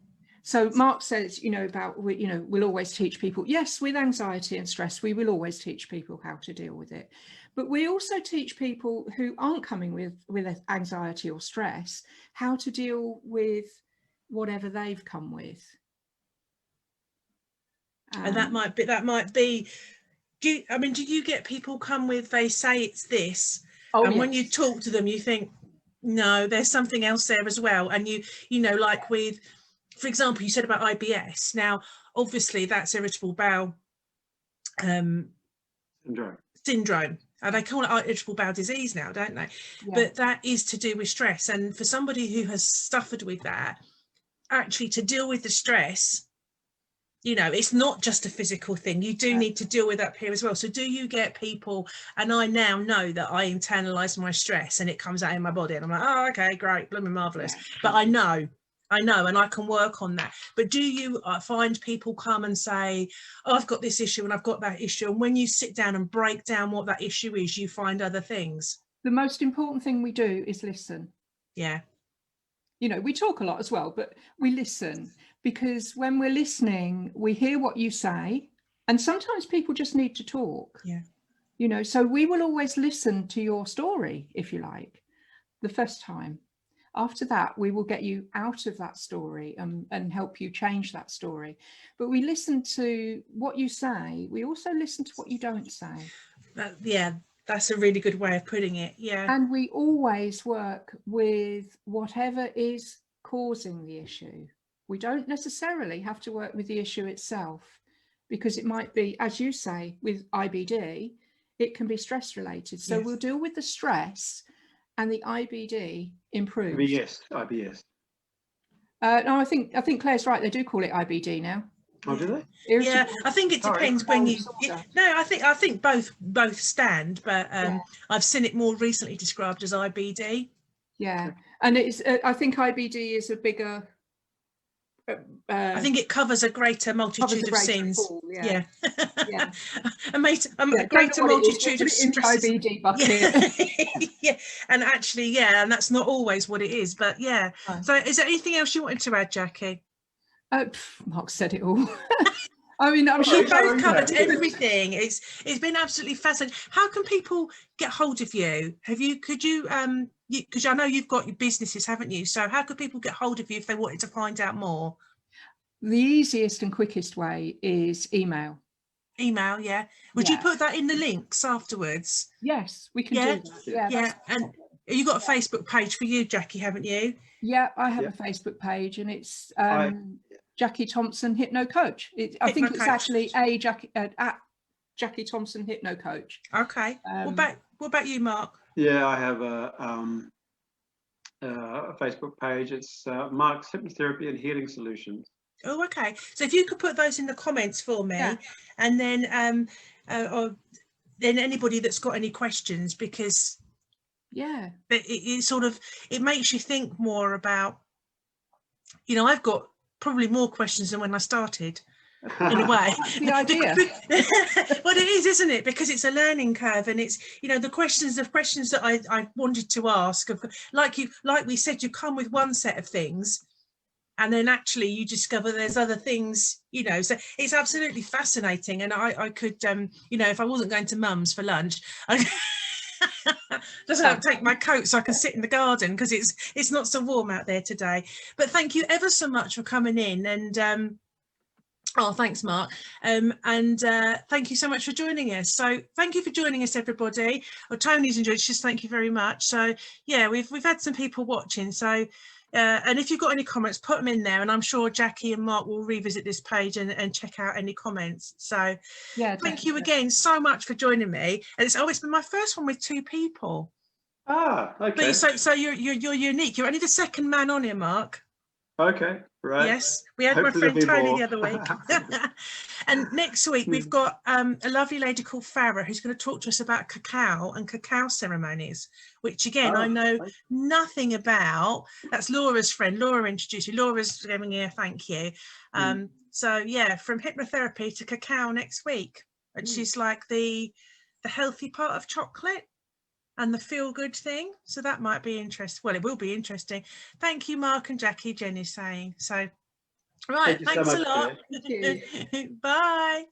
So Mark says, we'll always teach people. Yes, with anxiety and stress, we will always teach people how to deal with it. But we also teach people who aren't coming with anxiety or stress how to deal with whatever they've come with. And that might be. Do you get people come with, they say it's this, and when you talk to them, you think, no, there's something else there as well. And like with, for example, you said about IBS. Now, obviously, that's irritable bowel syndrome. They call it irritable bowel disease now, don't they? Yeah. But that is to do with stress. And for somebody who has suffered with that, actually to deal with the stress, it's not just a physical thing. You do need to deal with that here as well. So do you get people, and I now know that I internalize my stress and it comes out in my body and I'm like, oh, okay, great, blooming marvelous. But I know, and I can work on that. But do you find people come and say, oh, I've got this issue and I've got that issue, and when you sit down and break down what that issue is, you find other things? The most important thing we do is listen. Yeah. We talk a lot as well, but we listen, because when we're listening, we hear what you say, and sometimes people just need to talk. Yeah. So we will always listen to your story, if you like, the first time. After that, we will get you out of that story and help you change that story. But we listen to what you say. We also listen to what you don't say. That's a really good way of putting it. Yeah. And we always work with whatever is causing the issue. We don't necessarily have to work with the issue itself, because it might be, as you say, with IBD, it can be stress related. So we'll deal with the stress and the IBD improves. IBS. No, I think Claire's right. They do call it IBD now. Oh, do they? Yeah, I think it depends when you. No, I think both stand, but I've seen it more recently described as IBD. Yeah, and it's. I think IBD is a bigger. I think it covers a greater multitude of sins. Pool, yeah. A greater multitude of stresses. IBD bucket. Yeah, and actually, and that's not always what it is, but yeah. Right. So, is there anything else you wanted to add, Jackie? Mark said it all. I mean, I'm sure you both covered everything. It's been absolutely fascinating. How can people get hold of you? Could you because I know you've got your businesses, haven't you? So how could people get hold of you if they wanted to find out more? The easiest and quickest way is email. Email, yeah. Would you put that in the links afterwards? Yes, we can do that. Yeah. And you've got a Facebook page for you, Jackie, haven't you? Yeah, I have a Facebook page, and it's Jackie Thomson Hypno Coach. I think it's actually at Jackie Thomson Hypno Coach. Okay. What about you, Mark? Yeah, I have a Facebook page. It's Mark's Hypnotherapy and Healing Solutions. Oh, okay. So if you could put those in the comments for me, and then then anybody that's got any questions, because it makes you think more about. I've got probably more questions than when I started. In a way, the idea. Well, it is, isn't it? Because it's a learning curve, and it's the questions that I wanted to ask. Like we said, you come with one set of things, and then actually you discover there's other things. So it's absolutely fascinating. And I could, if I wasn't going to Mum's for lunch, I just have to take my coat so I can sit in the garden, because it's not so warm out there today. But thank you ever so much for coming in, and. Oh, thanks, Mark. And thank you so much for joining us. So thank you for joining us, everybody. Tony's enjoyed it. Just thank you very much. So yeah, we've had some people watching. So And if you've got any comments, put them in there, and I'm sure Jackie and Mark will revisit this page and check out any comments. So Yeah, thank you definitely. again so much for joining me. And it's been my first one with 2 people. Ah, okay. So you're unique. You're only the second man on here, Mark. Okay, right. Yes, we had Hopefully my friend there'll be Tony more. the other week. And next week we've got a lovely lady called Farah who's going to talk to us about cacao and cacao ceremonies, which again I know nothing about. That's Laura's friend. Laura introduced you. Laura's giving you a thank you. So yeah, from hypnotherapy to cacao next week, and she's like the healthy part of chocolate and the feel-good thing. So that might be interesting. Well, it will be interesting. Thank you, Mark and Jackie. Jenny's saying so. Right, Thank you so thanks a much, lot. Thank you. Bye.